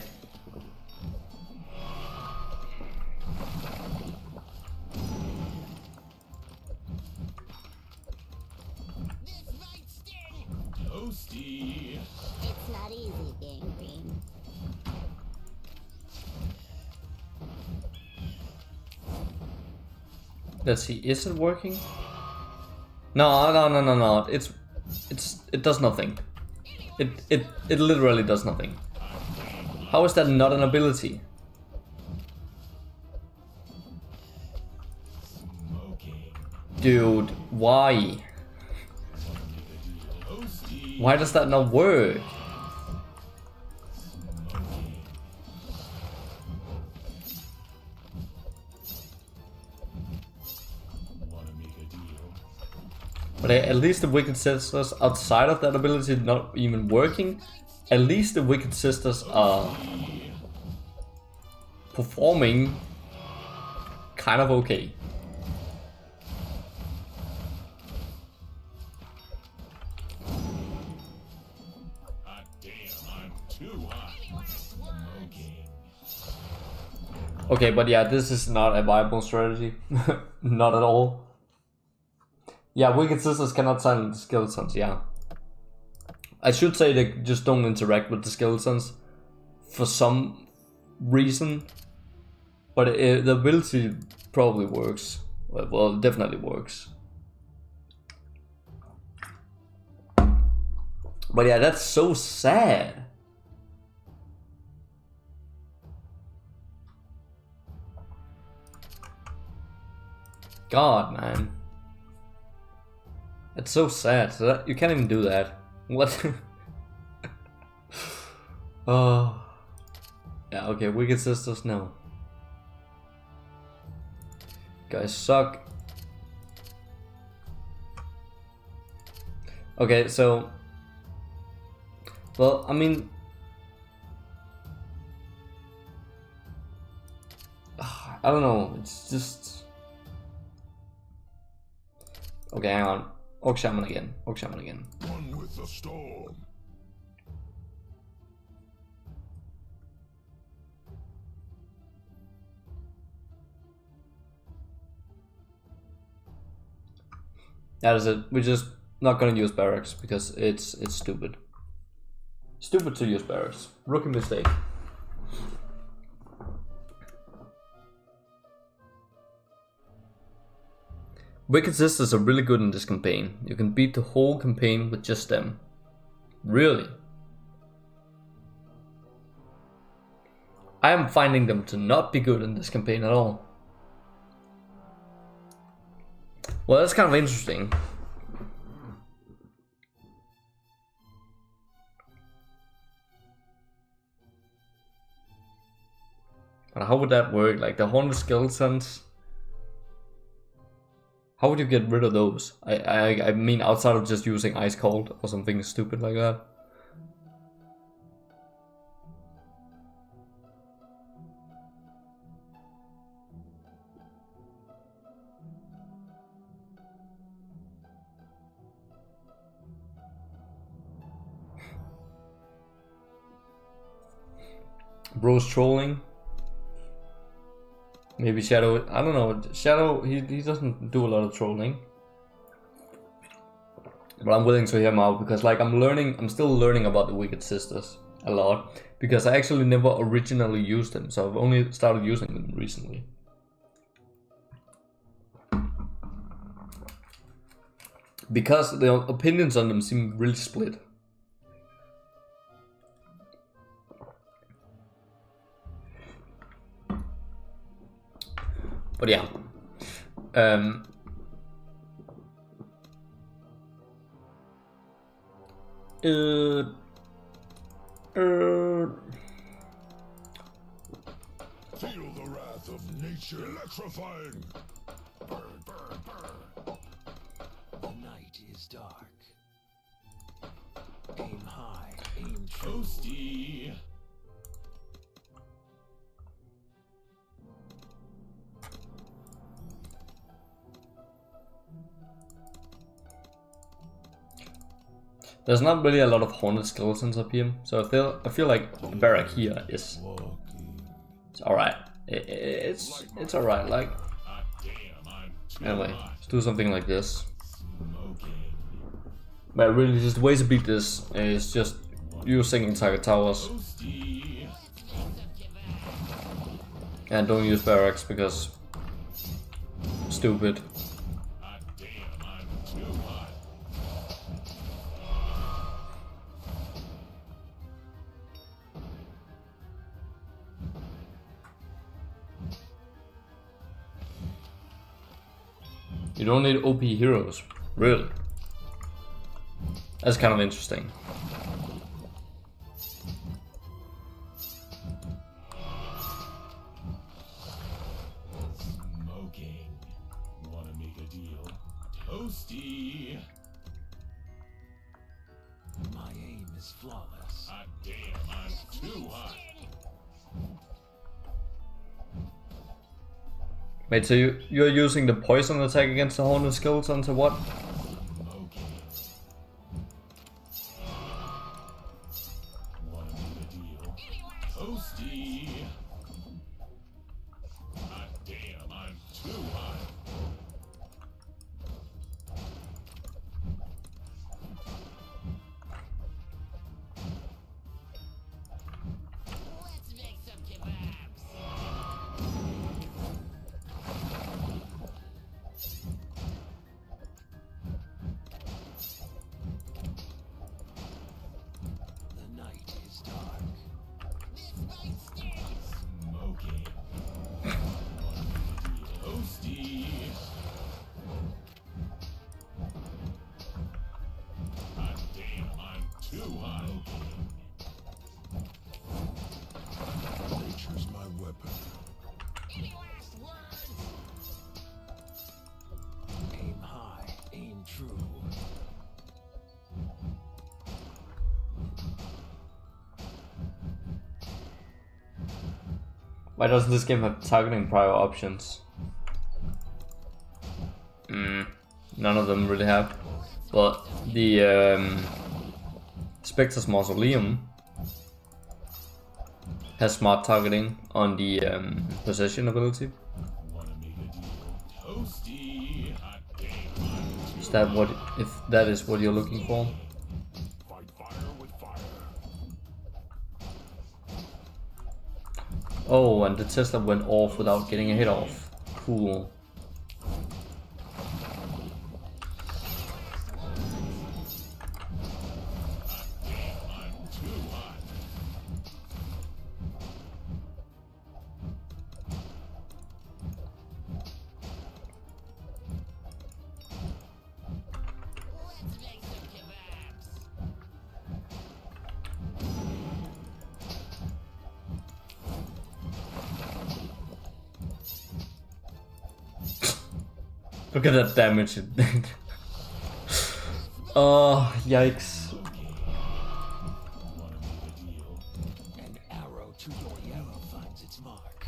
Toasty. It's not easy being green. Let's see, is it working? No. It does nothing. It literally does nothing. How is that not an ability? Dude, why? Why does that not work? But at least the Wicked Sisters, outside of that ability not even working, at least the Wicked Sisters are performing kind of okay. Okay, but yeah, this is not a viable strategy. Not at all. Yeah, Wicked Sisters cannot silence the skeletons, yeah. I should say they just don't interact with the skeletons for some reason. But the ability probably works. Well, it definitely works. But yeah, that's so sad. God, man. It's so sad. So that, you can't even do that. What? Oh. Yeah, okay, Wicked Sisters, no. Guys suck. Okay, so... Well, I mean... I don't know, it's just... Okay, hang on. Orc Shaman again. Orc Shaman again. One with the storm. That is it. We're just not gonna use barracks because it's stupid. Stupid to use barracks. Rookie mistake. Wicked Sisters are really good in this campaign. You can beat the whole campaign with just them. Really. I am finding them to not be good in this campaign at all. Well, that's kind of interesting. But how would that work? Like the Haunted Skeletons? How would you get rid of those? I mean, outside of just using Ice Cold or something stupid like that. Bro's trolling. Maybe Shadow, I don't know. Shadow, he doesn't do a lot of trolling. But I'm willing to hear him out because like I'm still learning about the Wicked Sisters a lot. Because I actually never originally used them, so I've only started using them recently. Because the opinions on them seem really split. But yeah. Feel the wrath of nature electrifying. Burn, burn, burn. The night is dark. Aim high, aim true. Toasty. There's not really a lot of haunted skeletons up here, so I feel like a barrack here is it's alright. It's alright. Like anyway, let's do something like this. But really, just the way to beat this is just using target towers and don't use barracks because stupid. You don't need OP heroes, really. That's kind of interesting. Smoking. Wanna make a deal? Toasty. My aim is flawless. Hot damn, I'm too hot. Wait, so you're using the poison attack against the haunted skeletons or what? Smoking. Wanna make a deal? Toasty. Hot damn, I'm too hot. Let's make some kebabs. The night is dark. This might stinks. Smoking. Wanna make a deal? Toasty. Hot damn, I'm too hot. Nature's my weapon. Any last words? Aim high, aim true. Why doesn't this game have targeting prior options? None of them really have. But the Spectre's Mausoleum has smart targeting on the possession ability. Wanna make a deal? Toasty. Hot damn, I'm Is that what, if that is what you're looking for? fight fire with fire. Oh, and the Tesla went off without getting a hit off. Cool. I'm too hot. Let's make some kebabs. Look at that damage it did. Oh, yikes. Wanna make a deal? An arrow to your arrow finds its mark.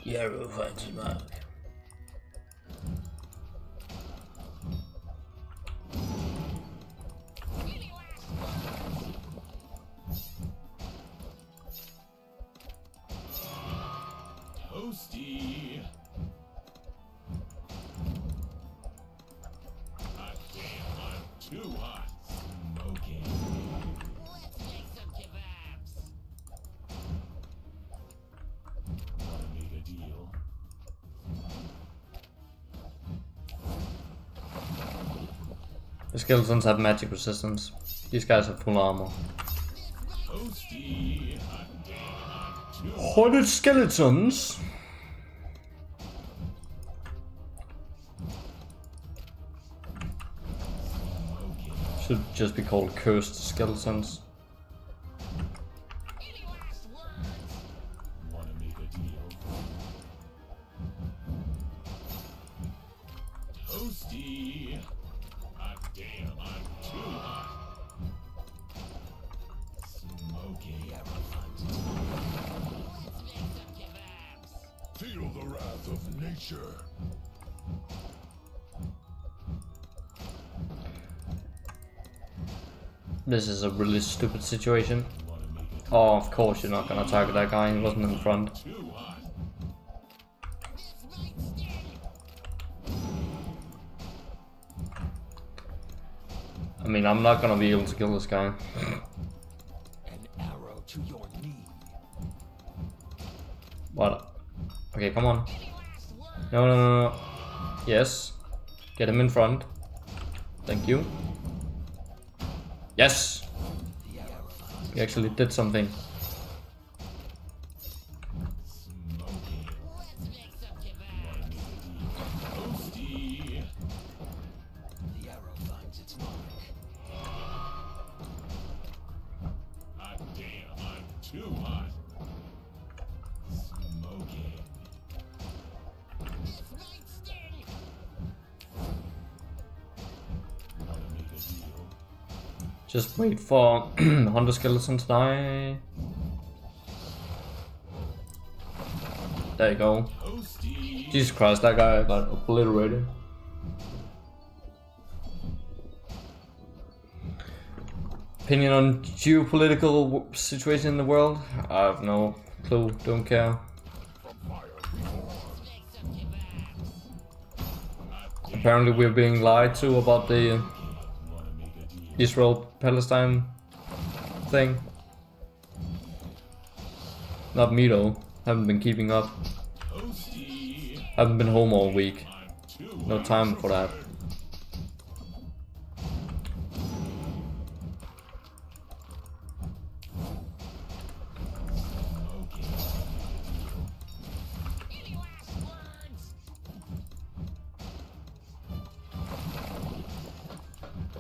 The arrow finds its mark. Any last words? Toasty. Hot damn, I'm too hot. Smoking. Let's make some kebabs. Wanna make a deal? The skeletons have magic resistance. These guys have full armor. Toasty. Hot damn, I'm too hot. Haunted skeletons? Should just be called cursed skeletons. Wanna make a deal? Toasty! Hot damn, I'm too hot. Smoky arrow finds its mark. Feel the wrath of nature. This is a really stupid situation. Oh, of course you're not gonna target that guy, he wasn't in front. Too hot. I mean, I'm not gonna be able to kill this guy. An arrow to your knee. What? Okay, come on. No, no, no, no. Yes. Get him in front. Thank you. Yes! We actually did something. Toasty! The arrow finds its mark. Hot damn, I'm too hot. Smoking. Wanna make a deal? Just wait for Hunter Skeleton to die. There you go. Toasty! Jesus Christ, that guy got obliterated. Opinion on geopolitical situation in the world? I have no clue, don't care. Apparently we're being lied to about the Israel-Palestine thing. Not me though, haven't been keeping up. Toasty! Haven't been home all week. I'm too No time for that.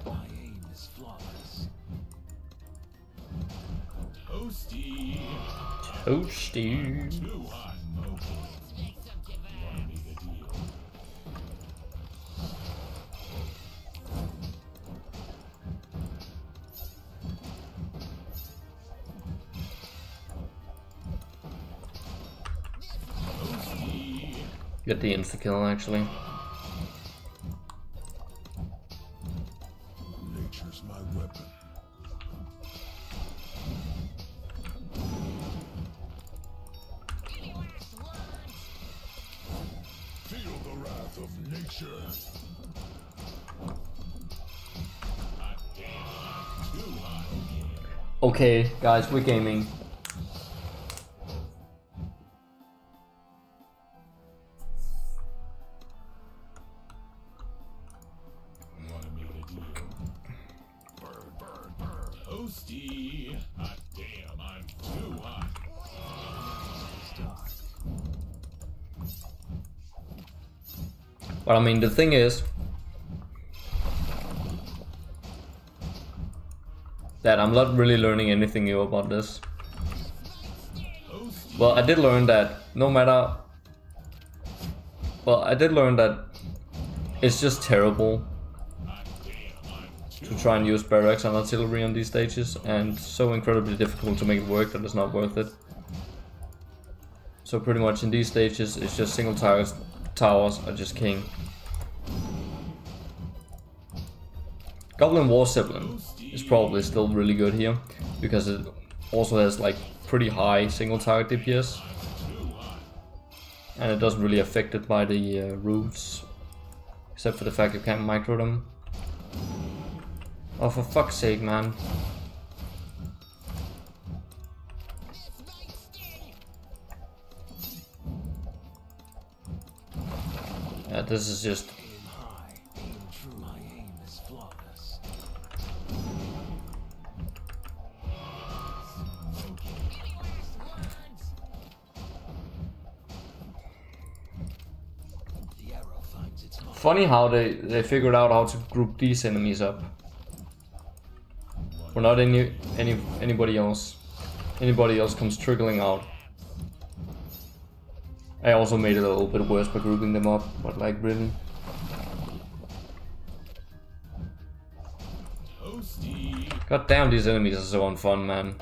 My aim is flawless. Toasty! Toasty. Too hot. Smoking. Wanna make a deal? Toasty! Get the insta kill actually. Nature's my weapon. Feel the wrath of nature. Hot damn, I'm too hot. Okay, guys, we're gaming. Wanna make a deal? Burn, burn, burn. Toasty! Hot damn, I'm too hot. But I mean, the thing is that I'm not really learning anything new about this. Well, I did learn that no matter... Well, I did learn that it's just terrible to try and use barracks and artillery on these stages, and so incredibly difficult to make it work that it's not worth it. So pretty much in these stages, it's just single towers are just king. Goblin War Zeppelin is probably still really good here, because it also has like pretty high single target DPS. And it doesn't really affect it by the roofs, except for the fact you can't micro them. Oh, for fuck's sake, man. Yeah, this is just... Aim high, aim true. My aim is flawless. The arrow finds its mark. Funny how they figured out how to group these enemies up. Or not anybody else. Anybody else comes trickling out. I also made it a little bit worse by grouping them up, but like really. Toasty. God damn, these enemies are so unfun, man.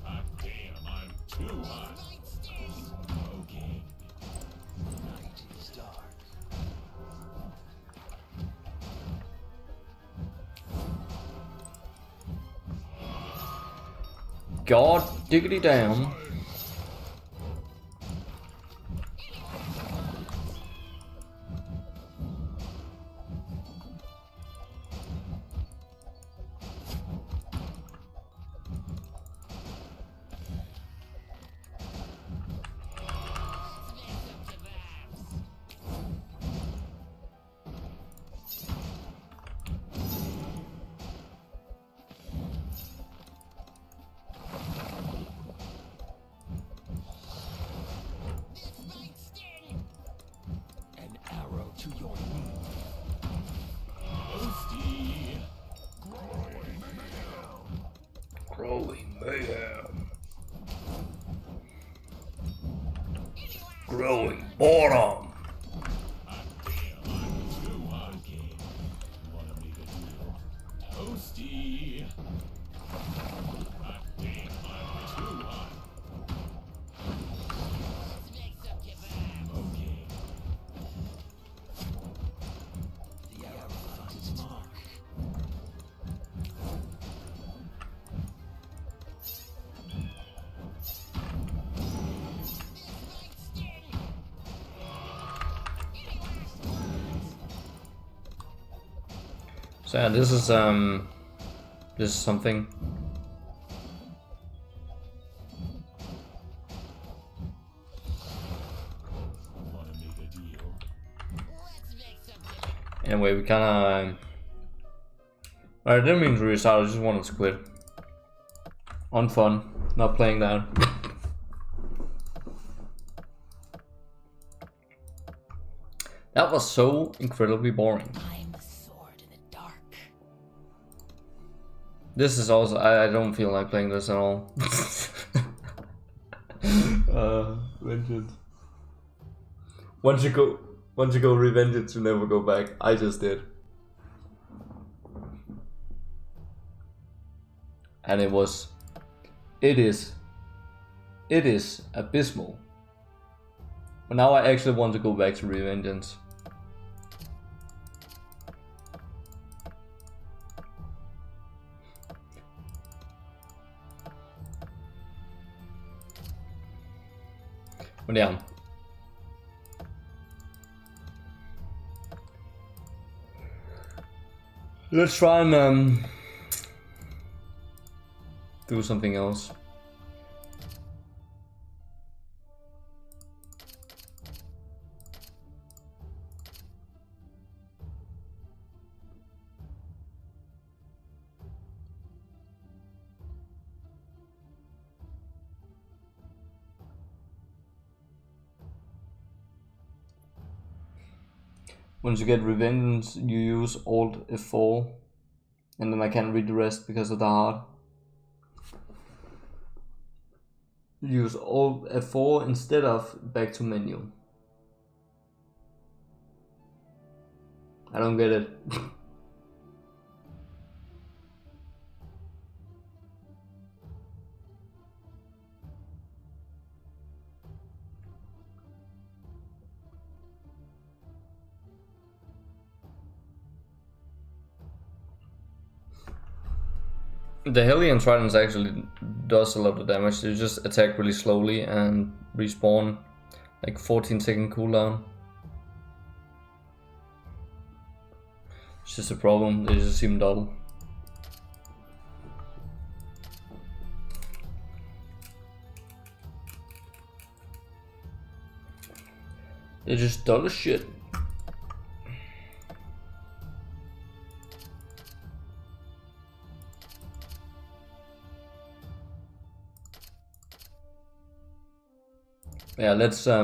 Hot damn, I'm too hot. Okay. Night is dark. God diggity damn. An arrow to your knee. Toasty. Growing mayhem. Growing boredom. Hot damn, I'm too hot. Okay. You wanna make a deal? Toasty. Hot damn, I'm too hot. Okay. The arrow finds its mark. So yeah, this is something. Wanna make a deal? Anyway, we kinda I didn't mean to restart, I just wanted to quit. Unfun, not playing that. That was so incredibly boring. I'm the sword in the dark. This is also I don't feel like playing this at all. Vengeance. Once you go revenge it to never go back. I just did. And it is abysmal. But now I actually want to go back to Revengeance. But yeah. Let's try and do something else. Once you get Revenge, you use Alt F4, and then I can't read the rest because of the heart. Use Alt F4 instead of back to menu. I don't get it. The Hellion Tridents actually does a lot of damage. They just attack really slowly and respawn like 14-second cooldown. It's just a problem, they just seem dull. They're just dull as shit. Yeah, let's I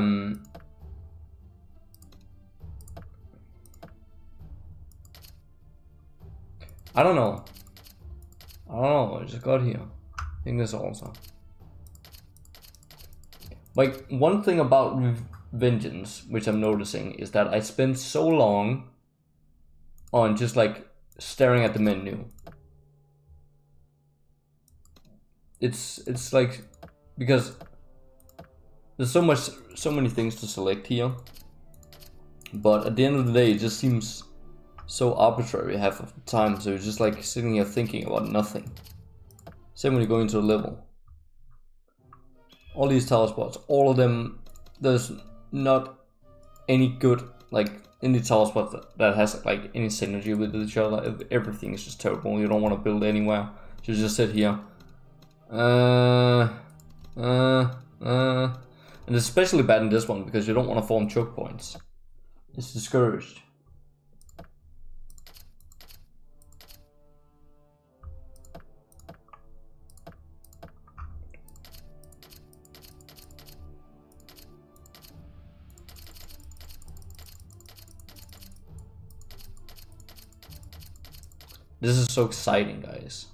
don't know. I don't know, I just got here. I think that's also. Like, one thing about Vengeance, which I'm noticing, is that I spend so long on just like staring at the menu. It's like, because there's so many things to select here, but at the end of the day it just seems so arbitrary half of the time, so you're just like sitting here thinking about nothing. Same when you go into a level. All these tower spots, all of them, there's not any good, like, any tower spot that has like any synergy with each other. Everything is just terrible. You don't want to build anywhere. You just sit here. And it's especially bad in this one because you don't want to form choke points. It's discouraged. This is so exciting, guys.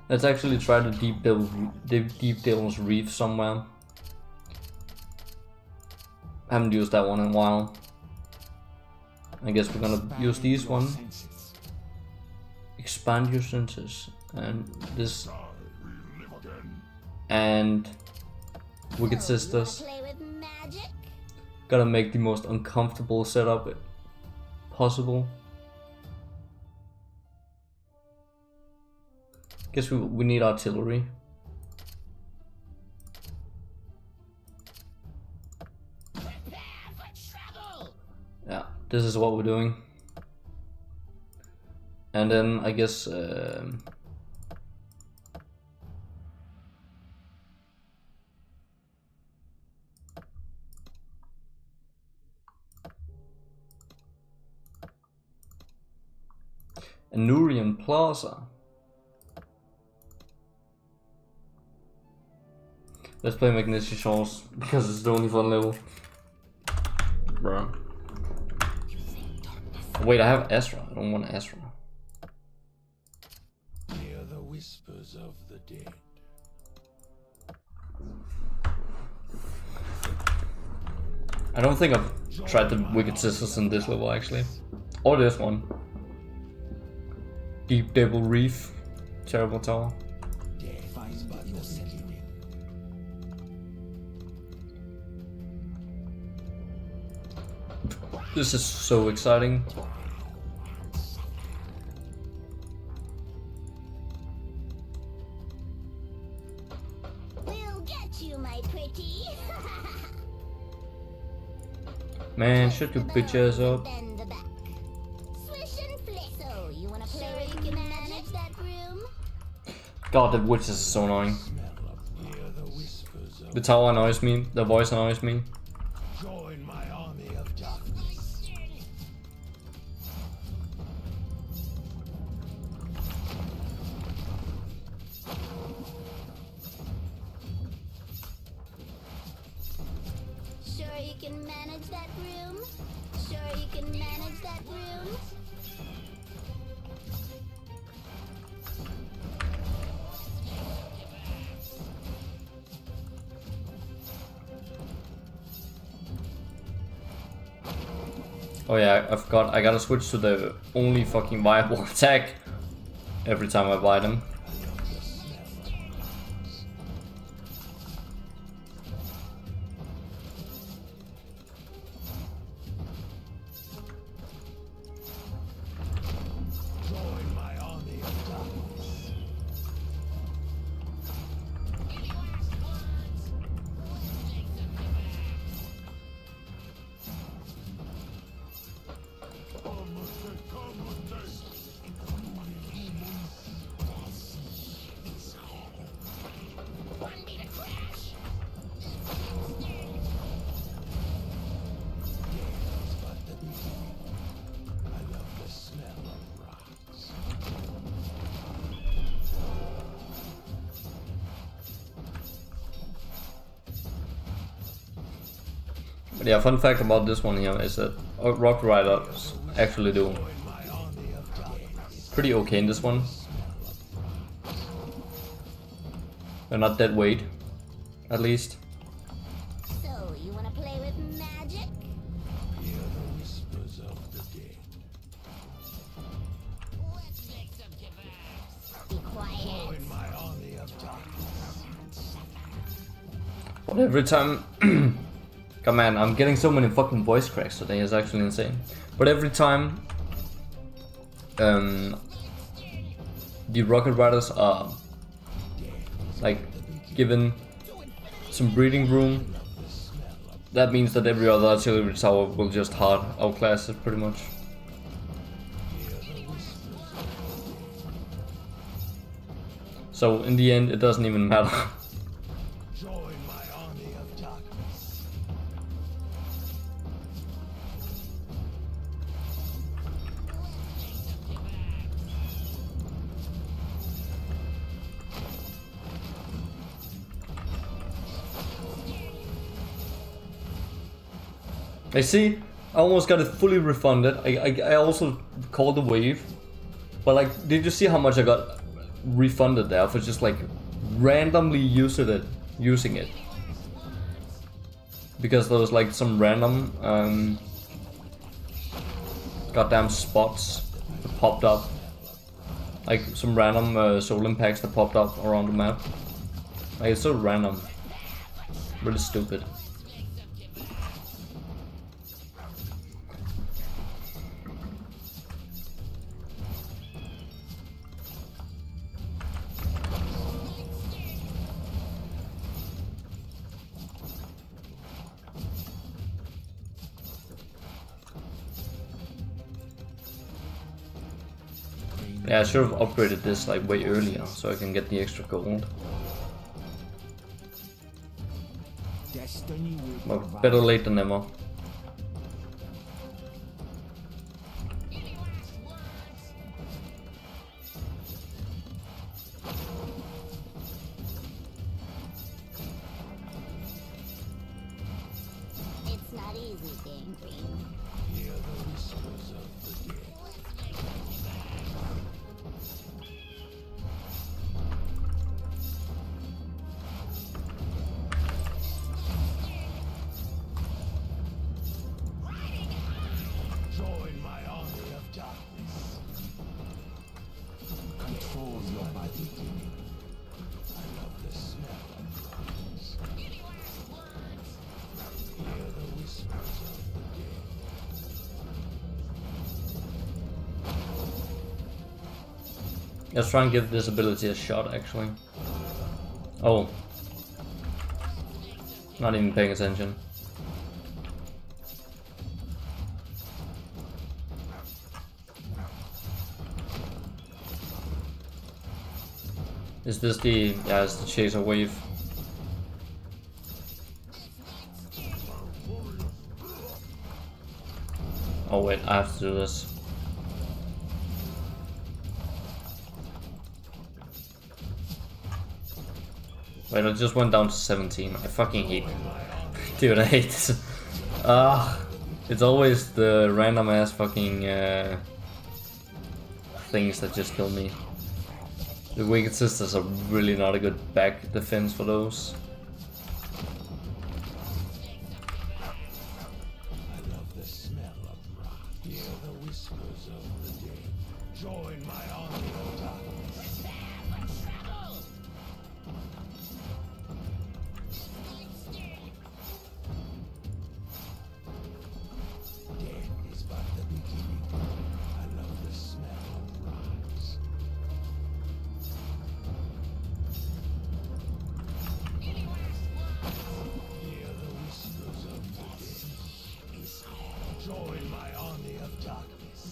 Let's actually try the Deep Devil's Reef somewhere. Haven't used that one in a while. I guess we're gonna use these one. Expand your senses, and this, and Wicked Sisters. Gotta make the most uncomfortable setup possible. Guess we need artillery. Yeah, this is what we're doing. And then I guess Anurian Plaza. Let's play Magnetic Shores because it's the only fun level. Bro. Wait, I have Ezra. I don't want Ezra. Hear the whispers of the dead. I don't think I've tried the Wicked Sisters in this level actually. Or this one. Deep Devil Reef. Terrible tower. Death finds but no settling. This is so exciting. We'll get you, my pretty. Man, shut your bitch ass up. Bend the back. Swish and flick. So, you wanna play where you can manage that room? God, the witches is so annoying. Hear the whispers of The tower annoys me, the voice annoys me. join my army of darkness. Sure you can manage that room? Sure you can manage that room? Oh yeah, I forgot, I gotta switch to the only fucking viable attack every time I buy them. Join my army of darkness. But yeah, fun fact about this one here is that Rock Riders actually do pretty okay in this one. They're not dead weight, at least. So, you wanna play with magic? Hear the whispers of the dead. Let's make some kebabs. Be quiet. Join my army of darkness. But every time... Come on, I'm getting so many fucking voice cracks today, it's actually insane. But every time... the Rocket Riders are... like, given some breathing room, that means that every other artillery tower will just hard outclass it pretty much. So in the end, it doesn't even matter. Join my army of darkness. I see, I almost got it fully refunded. I also called the wave, but like, did you see how much I got refunded there for just like randomly using it? Because there was like some random goddamn spots that popped up, like some random soul impacts that popped up around the map. Like, it's so random, really stupid. Yeah, I should have upgraded this like way earlier so I can get the extra gold. Destiny will But better late than never. It's not easy, Gangrene. hear the whispers of the dead. Join my army of darkness. Control your body. I love the smell of rocks. Hear the whispers of the dead. Let's try and give this ability a shot actually. Oh. Not even paying attention. Is this the... yeah, it's the chaser wave. Oh wait, I have to do this. Wait, I just went down to 17. I fucking hate... Dude, I hate this. It's always the random ass fucking things that just kill me. The Wicked Sisters are really not a good back defense for those. I love the smell of rock. Hear the whispers of the dead. Join my army of darkness. Death is but the beginning. I love the smell of rocks. Hear the whispers of the dead. Join my army of darkness.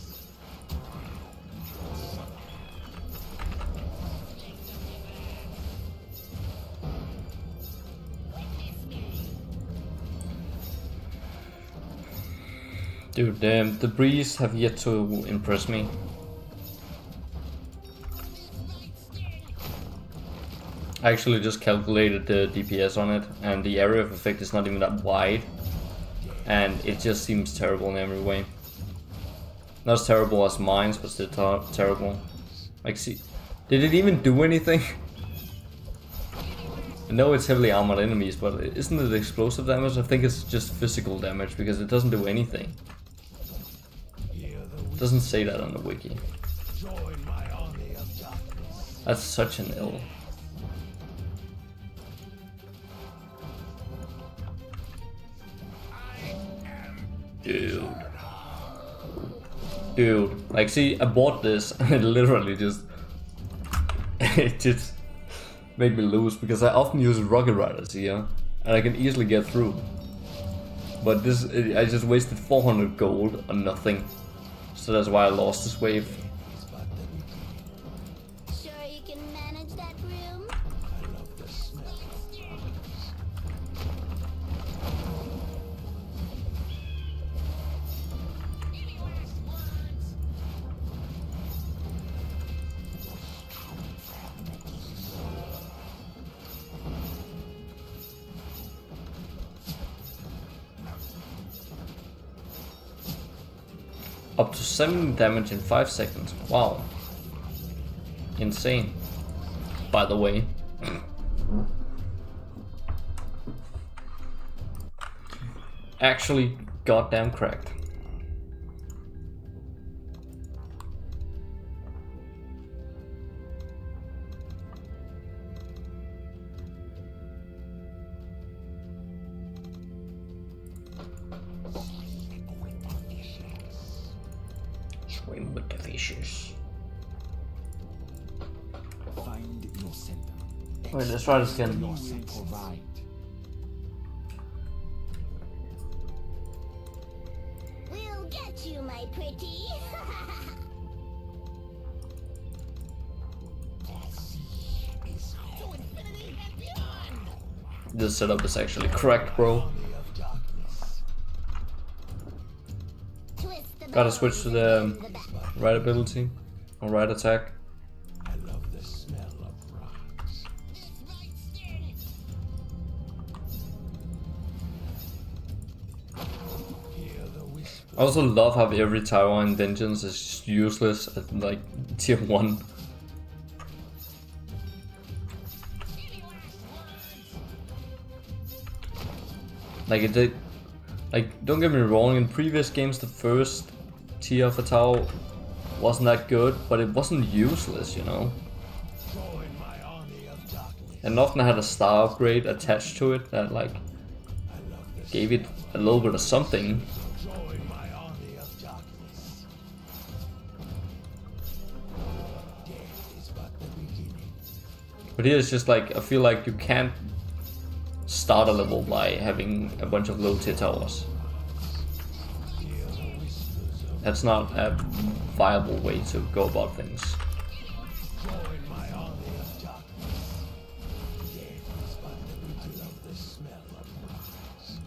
Dude, the breeze have yet to impress me. I actually just calculated the DPS on it, and the area of effect is not even that wide. and it just seems terrible in every way. Not as terrible as mine, but still terrible. Like, see, did it even do anything? I know it's heavily armored enemies, but isn't it explosive damage? I think it's just physical damage because it doesn't do anything. It doesn't say that on the wiki. That's such an ill. Dude, like, see, I bought this and it literally just it just made me lose because I often use rocket riders here and I can easily get through. But this, I just wasted 400 gold on nothing, so that's why I lost this wave. Sure you can manage that room? Up to 7 damage in 5 seconds. Wow. Insane. By the way. Actually, goddamn cracked. Swim with the fishes. Find your center. Wait, let's try this again. Your center right. We'll get you, my pretty. To infinity and beyond. This setup is actually cracked, bro. Twist the Gotta bow switch to and the bend back. right ability or right attack. I love the smell of rocks. Hear the whisper. I also love how every tower in Vengeance is just useless at like tier 1. Like it did, like, don't get me wrong, in previous games the first tier of a tower wasn't that good, but it wasn't useless, you know? Join my army of darkness. And often had a star upgrade attached to it that like I love the gave it a little bit of something. join my army of darkness. Death is but the beginning. But here it's just like, I feel like you can't start a level by having a bunch of low tier towers. That's not a viable way to go about things. Join my army of darkness. Death is but the beginning. I love the smell of rocks.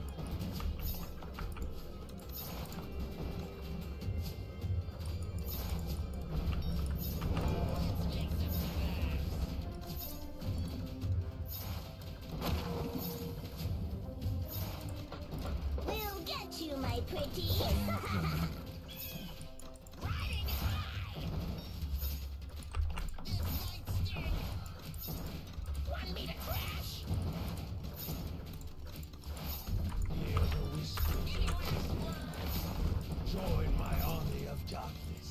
We'll get you, my pretty. Riding high. This might sting. Want me to crash? Hear the whisper. Join my army of darkness.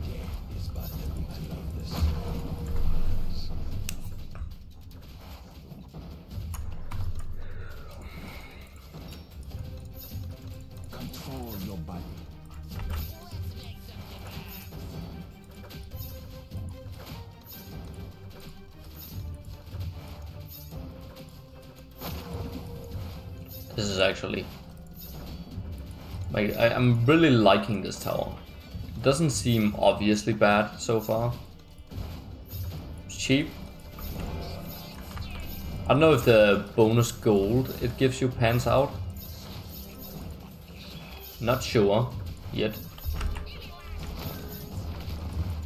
Death is but the beginning. I love the smell of rocks. Control your body. This is actually like, I'm really liking this tower. It doesn't seem obviously bad so far. It's cheap. I don't know if the bonus gold it gives you pans out. Not sure yet.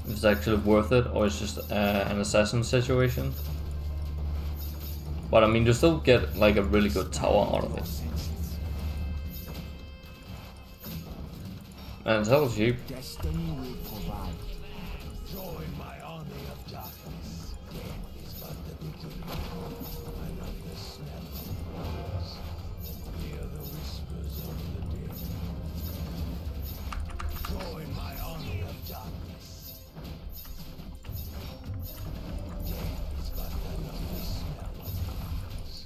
If it's actually worth it or it's just an assassin situation. But I mean, you still get like a really good tower out of it. And it's hella cheap. Destiny will provide. Join my army of darkness. Death is but the beginning. I love the smell of rose. Hear the whispers of the dead. Join my army of darkness. Death is but the lovely smell of rose.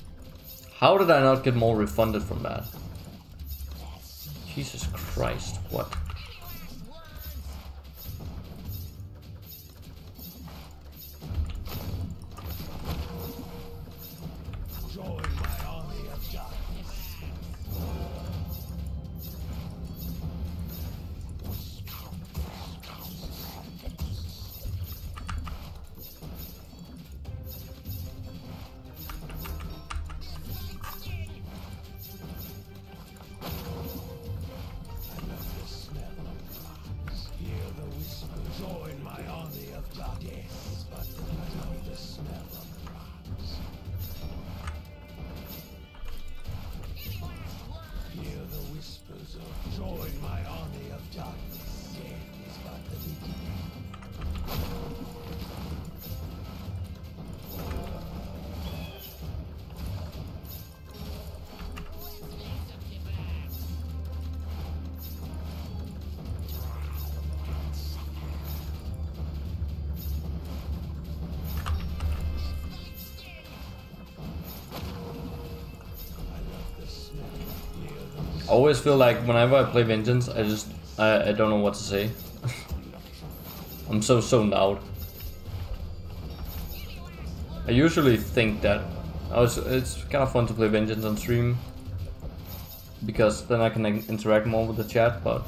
How did I not get more refunded from that? Jesus Christ, what? Join my army of darkness. Hear the whisper. Join my army of darkness. But I love the smell of rocks. Hear the whispers of. Join my army of darkness. Death is but the beginning. I always feel like whenever I play Vengeance, I don't know what to say. I'm so zoned out. I usually think that it's kind of fun to play Vengeance on stream because then I can interact more with the chat, but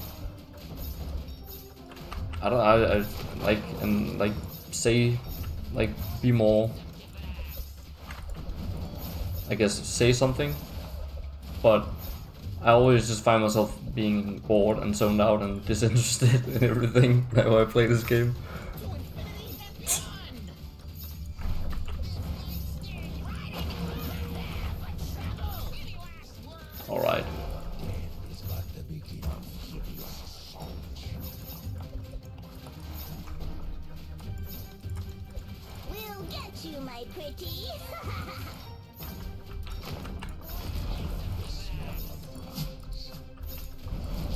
I like and like say like be more, I guess, say something, but I always just find myself being bored and zoned out and disinterested in everything whenever I play this game. Alright. We'll get you, my pretty.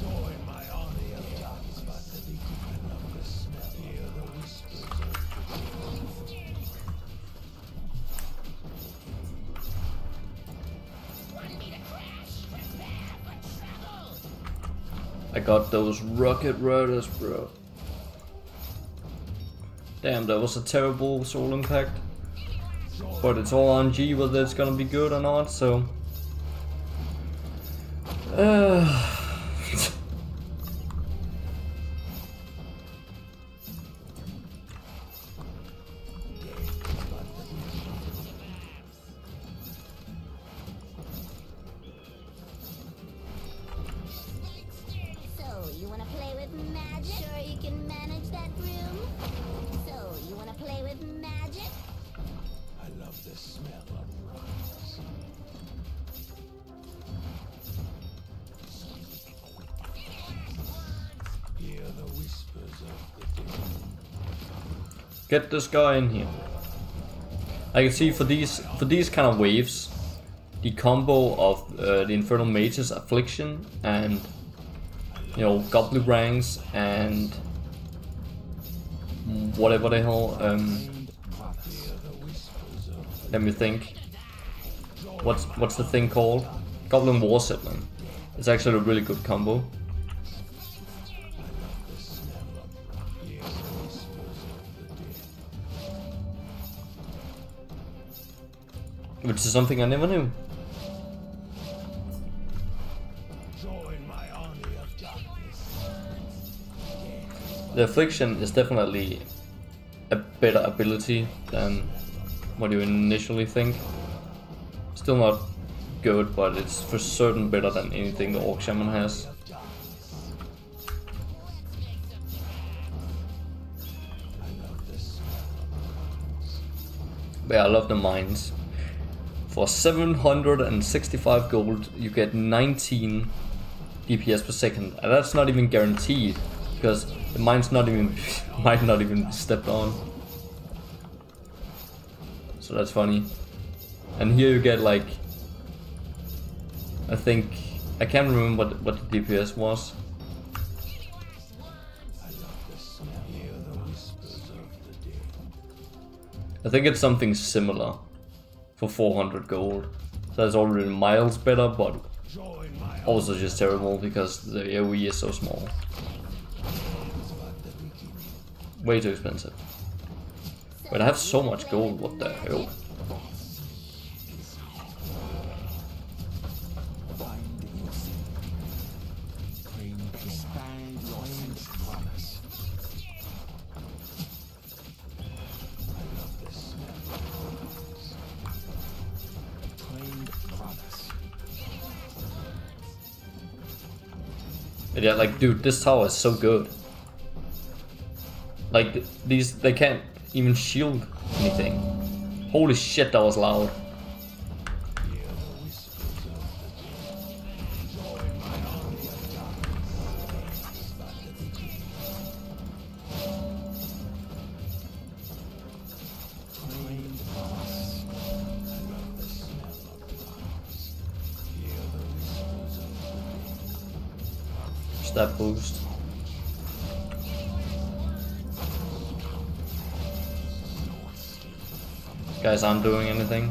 Join my army of darkness. But the beginning. I love the smell. Hear the whispers of I got those rocket riders, bro. Damn, that was a terrible soul impact. But it's all on G whether it's gonna be good or not, so. So, you wanna play with magic? Sure you can manage that room? So, you wanna play with magic? I love the smell of rocks. Hear the whispers of the dead. Get this guy in here. I can see for these kind of waves, the combo of the Infernal Mage's Affliction and, you know, Goblin Ranks and whatever the hell. Let me think. What's the thing called? Goblin War Settlement. It's actually a really good combo. Which is something I never knew. Join my army of darkness. The Affliction is definitely a better ability than what you initially think. Still not good, but it's for certain better than anything the Orc Shaman has. But yeah, I love the mines. For 765 gold, you get 19 DPS per second, and that's not even guaranteed because the mine's not even might not even be stepped on. So that's funny. And here you get like, I think I can't remember what the DPS was. I think it's something similar for 400 gold. So that's already miles better, but also just terrible because the AoE is so small. Way too expensive. But I have so much gold, what the hell? But yeah, like, dude, this tower is so good. Like, these, they can't even shield anything. Holy shit, that was loud. That boost. Guys aren't doing anything.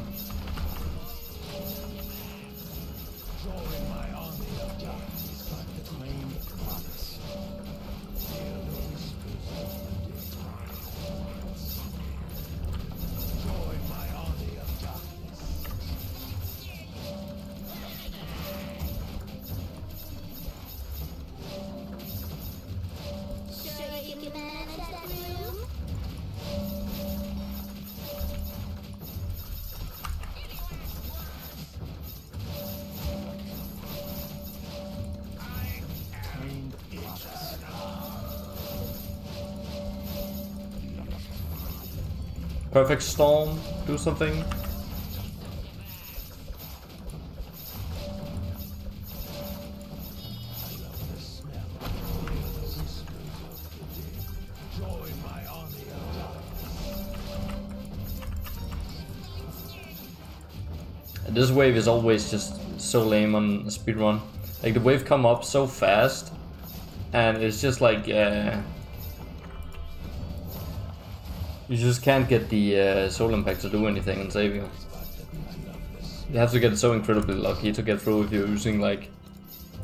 Perfect storm, do something. This wave is always just so lame on a speedrun. Like the wave come up so fast, and it's just like you just can't get the soul impact to do anything and save you. You have to get so incredibly lucky to get through if you're using like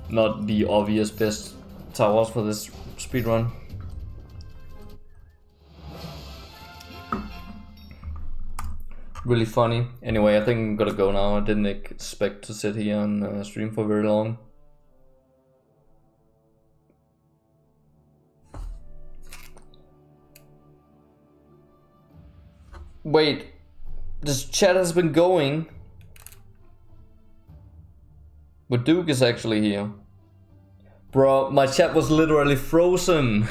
not the obvious best towers for this speedrun. Really funny. Anyway, I think I'm gonna go now. I didn't expect to sit here and stream for very long. Wait, this chat has been going. But Duke is actually here. Bro, my chat was literally frozen.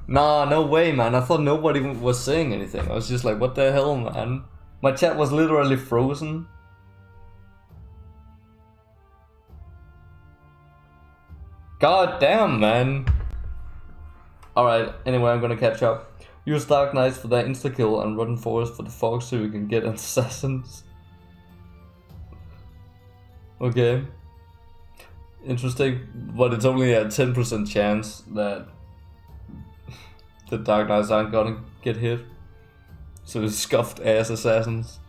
Nah, no way, man. I thought nobody was saying anything. I was just like, what the hell, man? My chat was literally frozen. God damn, man. Alright, anyway, I'm gonna catch up. Use Dark Knights for their insta-kill and Rotten Forest for the Fox so you can get assassins. Okay. Interesting, but it's only a 10% chance that the Dark Knights aren't gonna get hit. So it's scuffed ass assassins.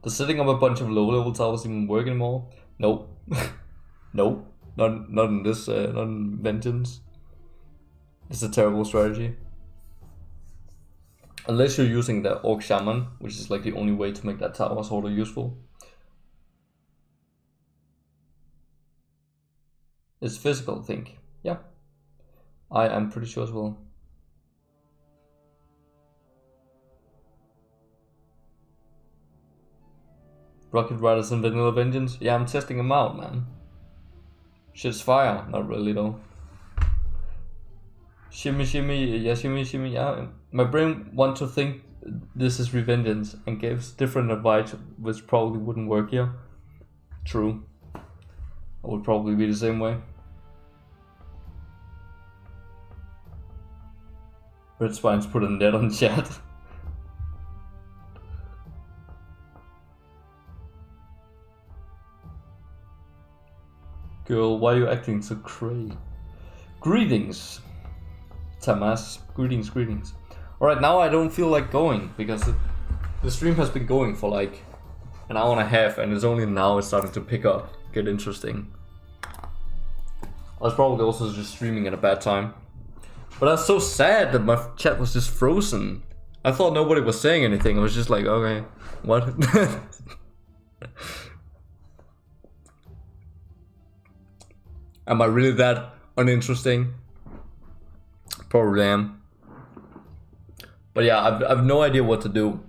Does setting up a bunch of low level towers even work anymore? Nope. Nope. Not in this, not in Vengeance. It's a terrible strategy. Unless you're using the Orc Shaman, which is like the only way to make that tower sort of useful. It's physical, I think. Yeah. I am pretty sure as well. Rocket Riders and Vanilla Vengeance? Yeah, I'm testing them out, man. Shit's fire. Not really, though. Shimmy, shimmy, yeah, shimmy, shimmy, yeah. My brain wants to think this is revengeance and gives different advice, which probably wouldn't work here. True. I would probably be the same way. Red Spine's put a net on chat. Girl, why are you acting so cray? Greetings, Tamas. Greetings, greetings. Alright, now I don't feel like going because the stream has been going for like an hour and a half and it's only now it's starting to pick up, get interesting. I was probably also just streaming at a bad time. But I was so sad that my chat was just frozen. I thought nobody was saying anything. I was just like, okay, what? Am I really that uninteresting? Probably am. But yeah, I've no idea what to do.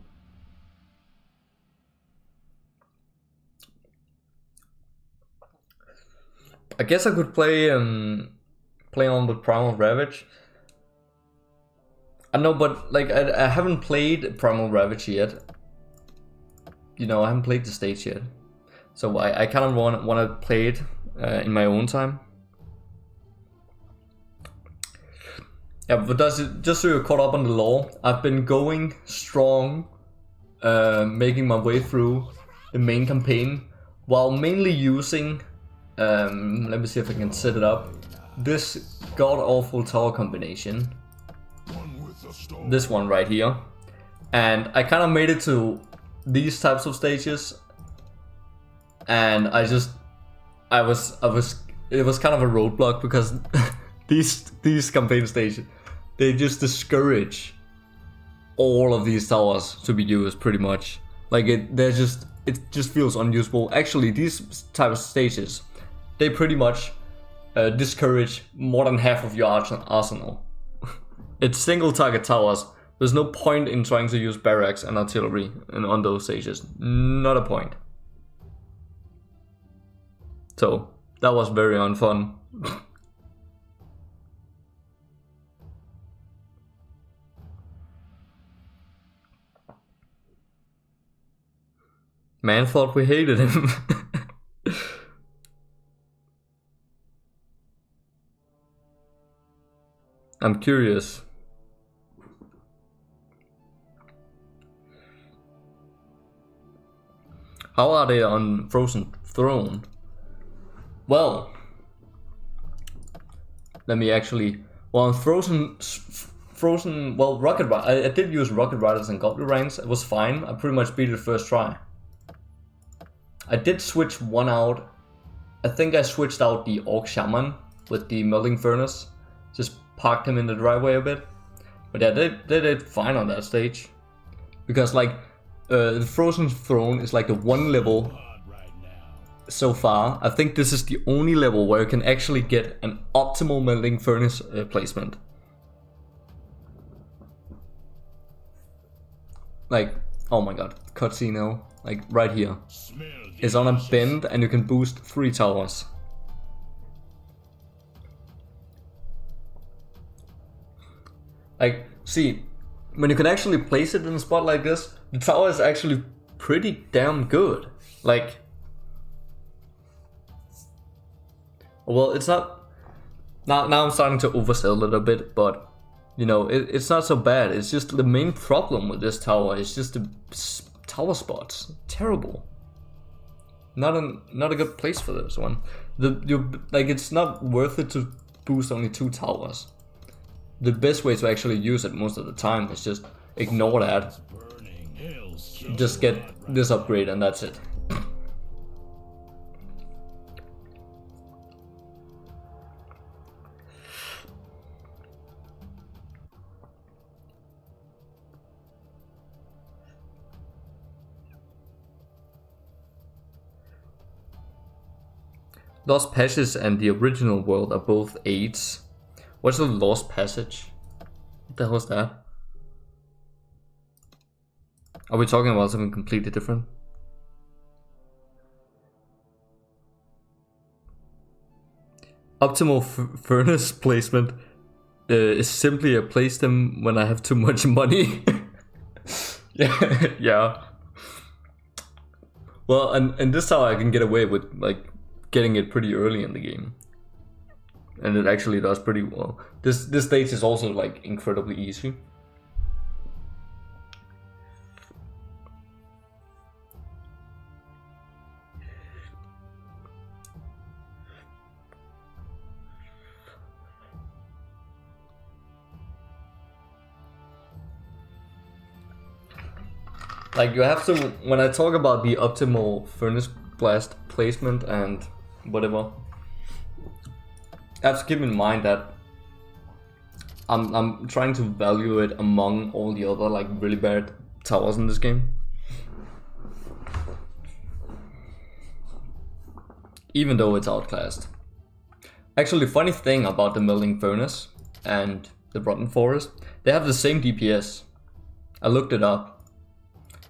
I guess I could play on with Primal Ravage. I know, but like I haven't played Primal Ravage yet. You know, I haven't played the stage yet. So I kind of want to play it in my own time. Yeah, but just so you're caught up on the lore, I've been going strong, making my way through the main campaign, while mainly using, let me see if I can set it up, this god-awful tower combination. This one right here. And I kind of made it to these types of stages, and it was kind of a roadblock because these campaign stages, they just discourage all of these towers to be used pretty much. Like it just feels unusable. Actually, these type of stages, they pretty much discourage more than half of your arsenal. It's single target towers. There's no point in trying to use barracks and artillery on those stages. Not a point. So that was very unfun. Man thought we hated him. I'm curious. How are they on Frozen Throne? Well, let me actually. Well, on Frozen. Well, Rocket Riders. I did use Rocket Riders and Goblin ranks. It was fine. I pretty much beat it first try. I did switch one out. I think I switched out the Orc Shaman with the Melting Furnace. Just parked him in the driveway a bit. But yeah, they did fine on that stage. Because like, the Frozen Throne is like the one level so far. I think this is the only level where you can actually get an optimal Melting Furnace placement. Like, oh my god, cutscene now. Like right here. It's on a bend and you can boost 3 towers. Like, see, when you can actually place it in a spot like this, the tower is actually pretty damn good. Like, well, it's not. Now I'm starting to oversell it a bit, but you know, it's not so bad. It's just the main problem with this tower is just the tower spots. Terrible. Not a good place for this one. Like, it's not worth it to boost only 2 towers. The best way to actually use it most of the time is just ignore that. Just get this upgrade and that's it. Lost Passage and the original world are both 8s. What's the Lost Passage? What the hell is that? Are we talking about something completely different? Optimal furnace placement is simply I place them when I have too much money. Yeah. Well, and this tower I can get away with like getting it pretty early in the game, and it actually does pretty well. This stage is also like incredibly easy. Like you have to, when I talk about the optimal furnace blast placement and whatever, I have to keep in mind that I'm trying to value it among all the other like really bad towers in this game. Even though it's outclassed. Actually, funny thing about the melting furnace and the rotten forest, they have the same DPS. I looked it up.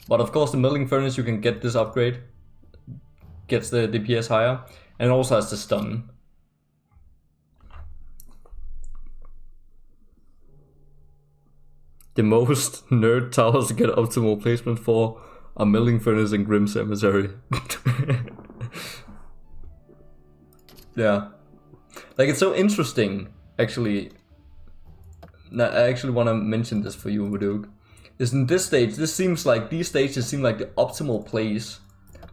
But of course the melting furnace, you can get this upgrade, gets the DPS higher, and it also has the stun. The most nerd towers to get optimal placement for are melting furnace and grim cemetery. Yeah, like it's so interesting actually. I actually want to mention this for you, Vodukes. Is in this stage, this seems like these stages seem like the optimal place,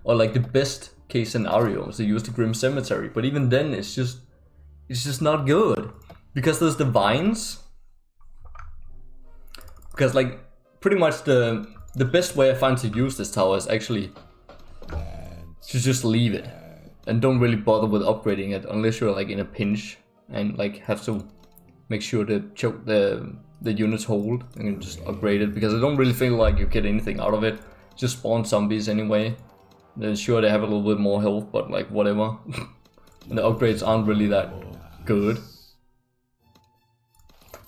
or like the best case scenario to use the grim cemetery. But even then, it's just not good because there's the vines. Because like pretty much the best way I find to use this tower is actually to just leave it and don't really bother with upgrading it unless you're like in a pinch and like have to make sure to choke the units hold and just upgrade it, because I don't really feel like you get anything out of it. Just spawn zombies anyway. Then sure they have a little bit more health, but like whatever. The upgrades aren't really that good.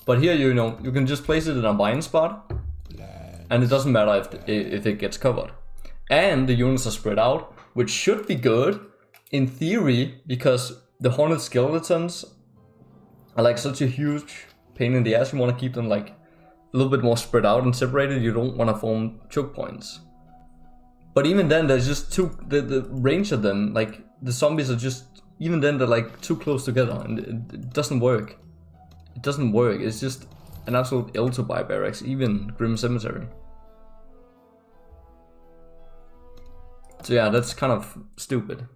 But here you know you can just place it in a vine spot, and it doesn't matter if it gets covered. And the units are spread out, which should be good in theory, because the horned skeletons are like such a huge pain in the ass. You want to keep them like a little bit more spread out and separated. You don't want to form choke points. But even then, there's just the range of them, like the zombies are just, even then they're like too close together, and it doesn't work. It doesn't work. It's just an absolute L to buy barracks, even Grim Cemetery. So yeah, that's kind of stupid.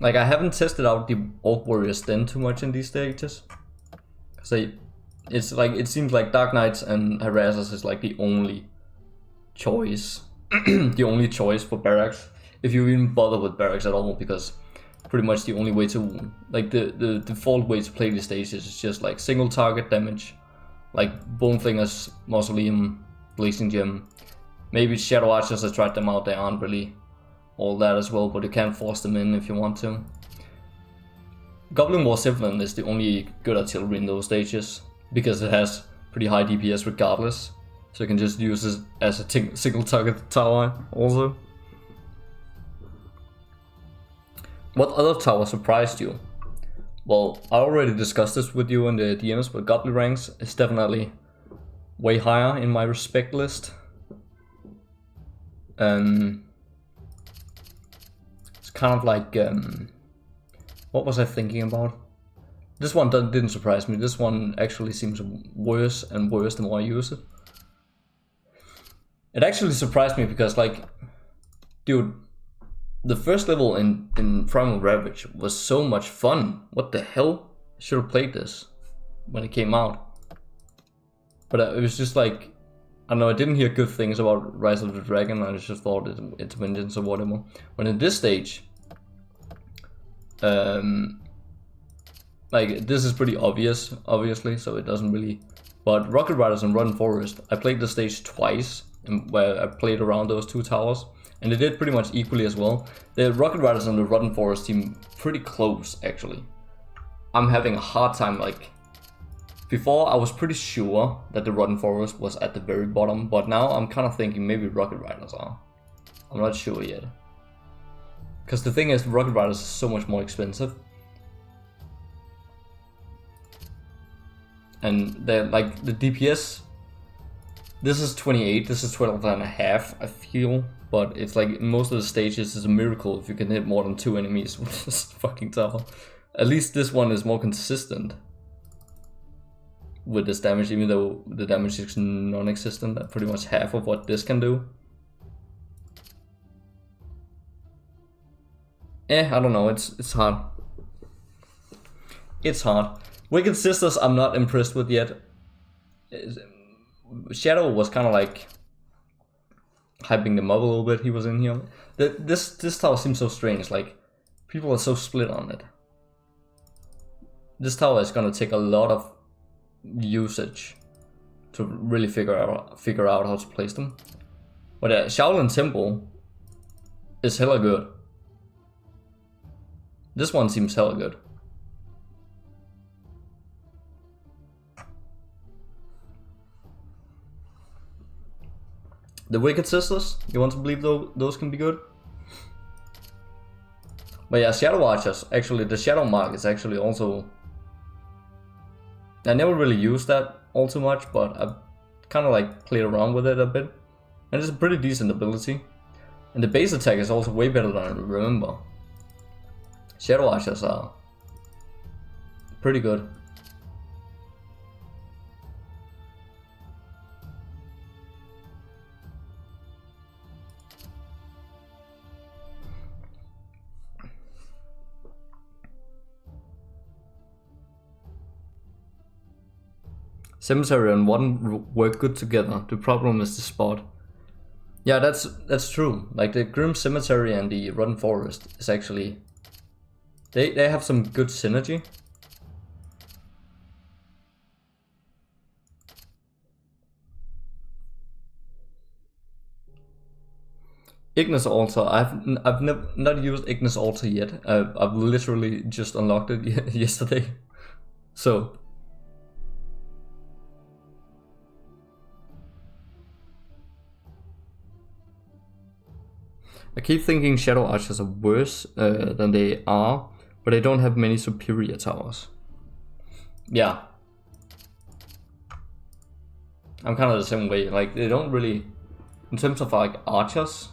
Like, I haven't tested out the Orc Warrior's Den too much in these stages. So it's like, it seems like Dark Knights and Harassers is like the only choice. The only choice for barracks. If you even bother with barracks at all, because pretty much the only way to, like the default way to play these stages is just like single target damage. Like Bonefingers, Mausoleum, Blazing Gem. Maybe Shadow Archers, I tried them out, they aren't really all that as well, but you can force them in if you want to. Goblin War Sivlin is the only good artillery in those stages, because it has pretty high DPS regardless, so you can just use it as a single target tower also. What other tower surprised you? Well, I already discussed this with you in the DMs, but Goblin ranks is definitely way higher in my respect list. Kind of like, what was I thinking about? This one didn't surprise me. This one actually seems worse and worse the more I use it. It actually surprised me because, like, dude, the first level in Primal Ravage was so much fun. What the hell? I should have played this when it came out. But it was just like, I don't know, I didn't hear good things about Rise of the Dragon. I just thought it's vengeance or whatever. But in this stage, like, this is pretty obvious, obviously, so it doesn't really. But Rocket Riders and Rotten Forest, I played the stage twice, where I played around those two towers, and they did pretty much equally as well. The Rocket Riders and the Rotten Forest seem pretty close, actually. I'm having a hard time, like. Before, I was pretty sure that the Rotten Forest was at the very bottom, but now I'm kind of thinking maybe Rocket Riders are. I'm not sure yet. Because the thing is, Rocket Riders is so much more expensive. And they're like the DPS. This is 28, this is 12 and a half, I feel. But it's like in most of the stages, it's a miracle if you can hit more than 2 enemies with this fucking tower. At least this one is more consistent with this damage, even though the damage is non-existent at pretty much half of what this can do. I don't know, it's hard. It's hard. Wicked Sisters I'm not impressed with yet. Shadow was kind of like hyping them up a little bit, he was in here. This tower seems so strange, like people are so split on it. This tower is gonna take a lot of usage to really figure out how to place them. But Shaolin Temple is hella good. This one seems hella good. The Wicked Sisters, you want to believe those can be good? But yeah, Shadow Archers, actually the Shadow Mark is actually also... I never really used that all too much, but I've kind of like played around with it a bit. And it's a pretty decent ability. And the base attack is also way better than I remember. Shadow Archers are pretty good. Cemetery and one work good together. The problem is the spot. Yeah, that's true. Like the Grim Cemetery and the Rotten Forest is actually... They have some good synergy. Ignis Altar. I've never not used Ignis Altar yet. I've literally just unlocked it yesterday. So... I keep thinking Shadow Archers are worse than they are, but they don't have many superior towers. Yeah. I'm kind of the same way, like they don't really, in terms of like archers.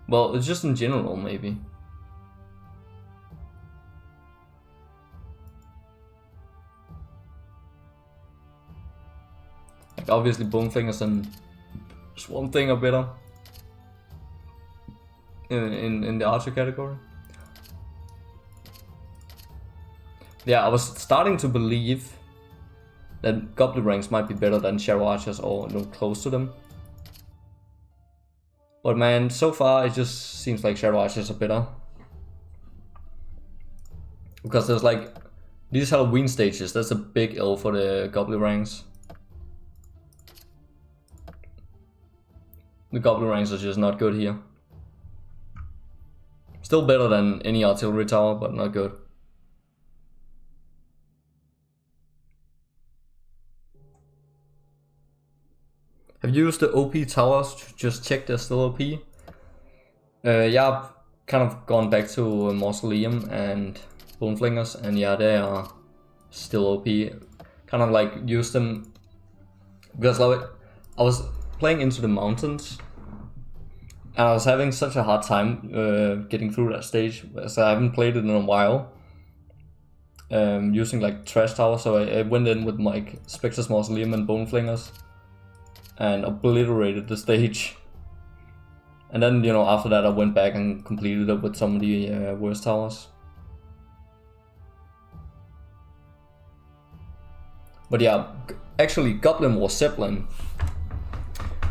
Well, it's just in general maybe. Like obviously Bonefingers and Swamp Thing are better in the archer category. Yeah, I was starting to believe that Goblin ranks might be better than Shadow Archers or no close to them. But man, so far it just seems like Shadow Archers are better. Because there's like these Halloween stages, that's a big L for the Goblin ranks. The Goblin ranks are just not good here. Still better than any artillery tower, but not good. Have you used the OP towers to just check they're still OP? Yeah, I've kind of gone back to Mausoleum and Boneflingers, and yeah, they are still OP. Kind of like used them because like I was playing Into the Mountains, and I was having such a hard time getting through that stage, as I haven't played it in a while. Using like Trash Tower, so I went in with like Spectre's Mausoleum and Boneflingers, and obliterated the stage. And then, you know, after that I went back and completed it with some of the worst towers. But yeah, actually Goblin War Zeppelin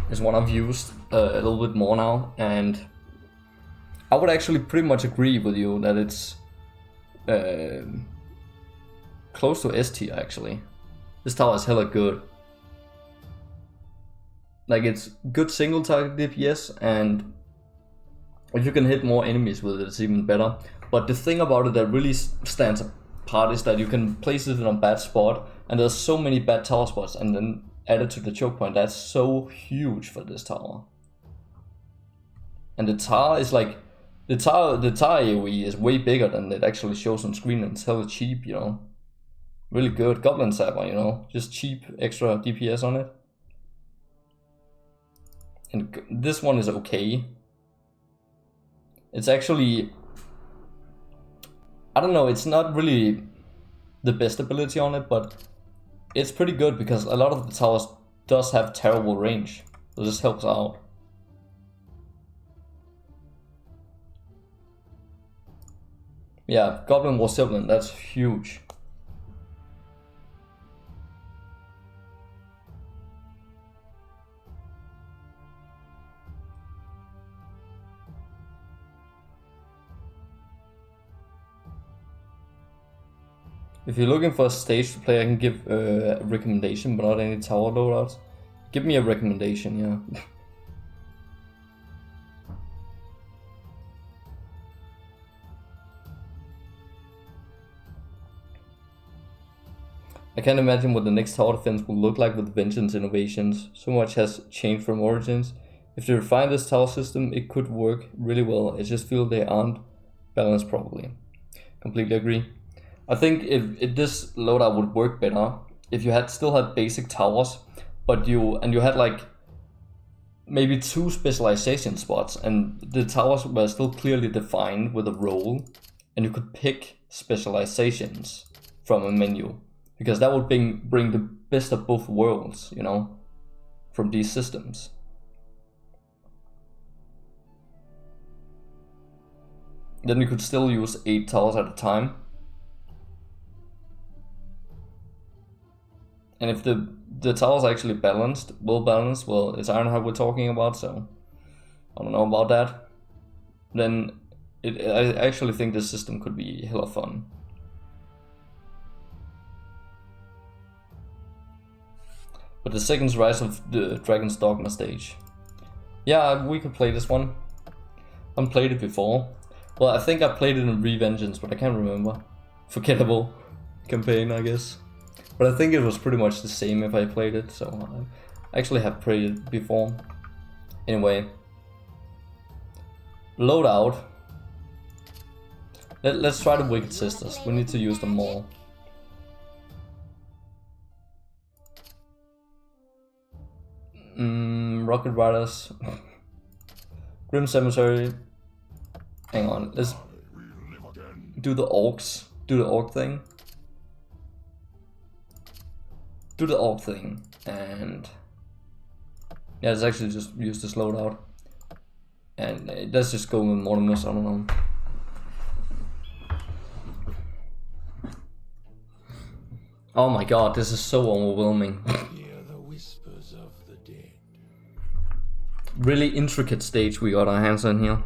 is one I've used a little bit more now, and I would actually pretty much agree with you that it's close to S tier actually. This tower is hella good. Like it's good single target DPS, and if you can hit more enemies with it, it's even better. But the thing about it that really stands apart is that you can place it in a bad spot, and there's so many bad tower spots, and then added to the choke point. That's so huge for this tower. And the tower is like, the tower AoE is way bigger than it actually shows on screen, and it's hella cheap, you know. Really good. Goblin Sapper, you know, just cheap extra DPS on it. And this one is okay. It's actually, I don't know, it's not really the best ability on it, but it's pretty good because a lot of the towers does have terrible range. So this helps out. Yeah, Goblin War Sibling, that's huge. If you're looking for a stage to play, I can give a recommendation, but not any tower loadouts. Give me a recommendation, yeah. I can't imagine what the next tower defense will look like with Vengeance innovations. So much has changed from Origins. If they refine this tower system, it could work really well. I just feel they aren't balanced properly. Completely agree. I think if this loadout would work better if you still had basic towers, but you had like maybe 2 specialization spots, and the towers were still clearly defined with a role, and you could pick specializations from a menu, because that would bring the best of both worlds, you know, from these systems. Then you could still use 8 towers at a time. And if the towers are actually balanced, well, it's Ironheart we're talking about, so I don't know about that. Then I actually think this system could be hella fun. But the second Rise of the Dragon's Dogma stage. Yeah, we could play this one. I haven't played it before. Well, I think I played it in Revengeance, but I can't remember. Forgettable campaign, I guess. But I think it was pretty much the same if I played it, so I actually have played it before. Anyway. Loadout. Let's try the Wicked Sisters. We need to use them more. Rocket Riders. Grim Cemetery. Hang on, let's do the orcs. Do the orc thing. Do the orc thing, and yeah, let's actually just use this loadout. And let's just go with Mortimus, I don't know. Oh my god, this is so overwhelming. Hear the whispers of the dead. Really intricate stage we got our hands on here.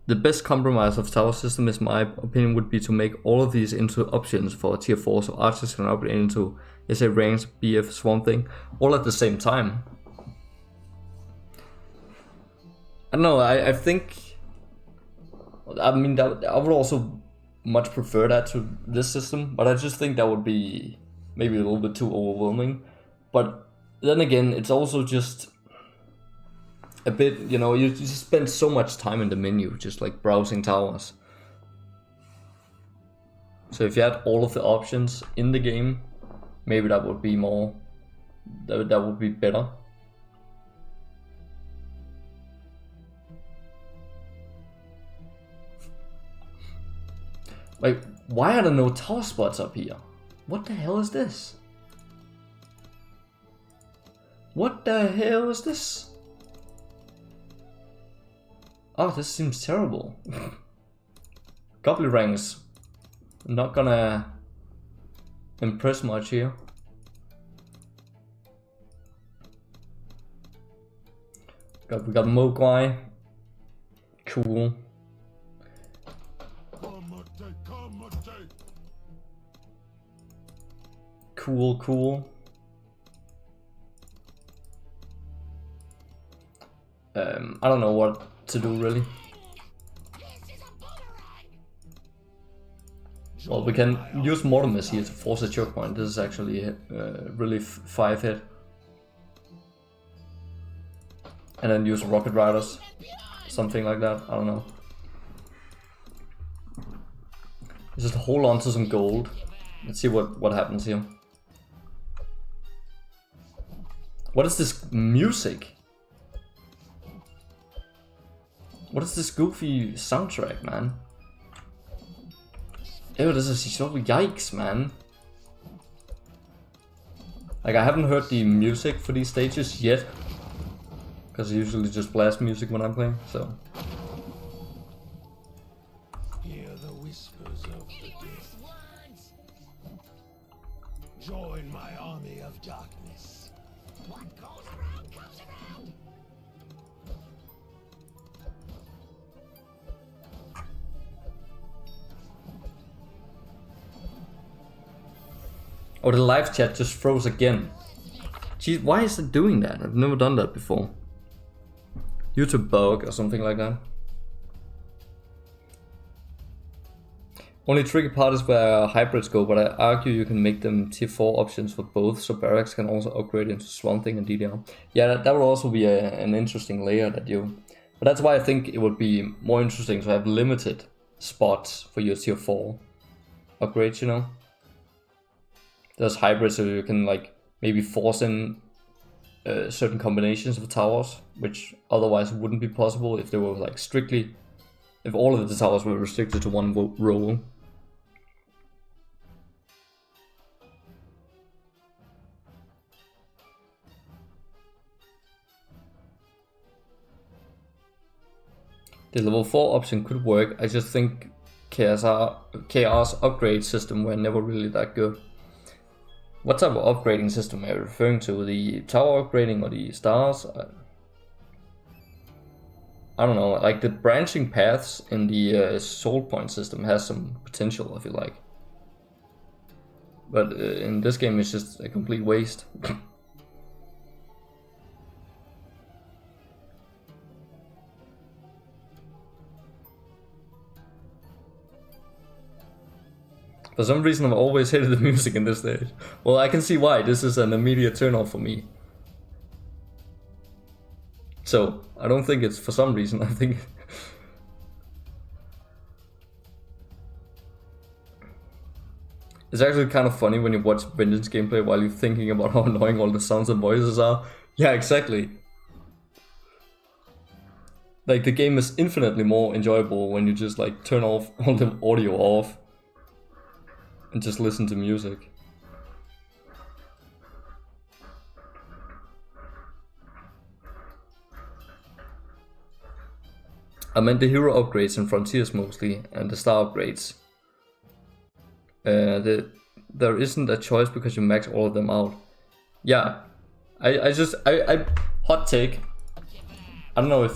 The best compromise of tower system, is my opinion, would be to make all of these into options for tier 4, so archers can upgrade into SA ranks, BF, Swamp Thing, all at the same time. I don't know, I think, I mean, I would also much prefer that to this system, but I just think that would be maybe a little bit too overwhelming. But then again, it's also just a bit, you know, you just spend so much time in the menu, just like browsing towers. So if you had all of the options in the game, maybe that would be more, that would be better. Like, why are there no tower spots up here? What the hell is this? What the hell is this? Oh, this seems terrible. Goblin ranks. Not gonna impress much here. We got Mogwai. Cool. Cool. I don't know what to do really. Well, we can use Mortimer's here to force a choke point. This is actually really 5 hit. And then use Rocket Riders. Something like that, I don't know. Just hold on to some gold. Let's see what happens here. What is this music? What is this goofy soundtrack, man? Ew, this is so yikes, man. Like, I haven't heard the music for these stages yet. Because I usually just blast music when I'm playing, so. Hear the whispers of the dead. Join my army of darkness. What goes around comes around. Oh, the live chat just froze again. Jeez, why is it doing that? I've never done that before. YouTube bug or something like that. Only tricky part is where hybrids go, but I argue you can make them tier 4 options for both, so barracks can also upgrade into Swamp Thing and DDR. Yeah, that would also be an interesting layer that you... But that's why I think it would be more interesting to have limited spots for your tier 4 upgrades, you know? There's hybrids, so you can like maybe force in certain combinations of towers, which otherwise wouldn't be possible if they were like strictly... If all of the towers were restricted to one role. The level 4 option could work, I just think KR's upgrade system were never really that good. What type of upgrading system are you referring to? The tower upgrading or the stars? I don't know, like the branching paths in the soul point system has some potential, I feel like. But in this game it's just a complete waste. For some reason I've always hated the music in this stage. Well, I can see why, this is an immediate turn off for me. So, I don't think it's for some reason, I think... It's actually kind of funny when you watch Vengeance gameplay while you're thinking about how annoying all the sounds and voices are. Yeah, exactly. Like, the game is infinitely more enjoyable when you just like turn off all the audio off and just listen to music. I meant the hero upgrades in Frontiers mostly, and the star upgrades. There isn't a choice because you max all of them out. Yeah, I hot take. I don't know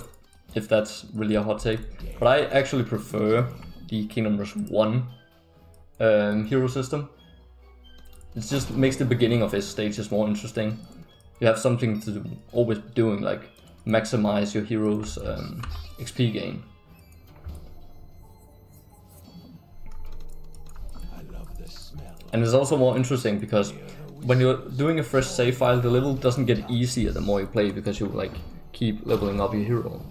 if that's really a hot take, but I actually prefer the Kingdom Rush 1 hero system. It just makes the beginning of his stages more interesting. You have something to always be doing, like maximize your hero's XP gain. And it's also more interesting because when you're doing a fresh save file, the level doesn't get easier the more you play because you like keep leveling up your hero.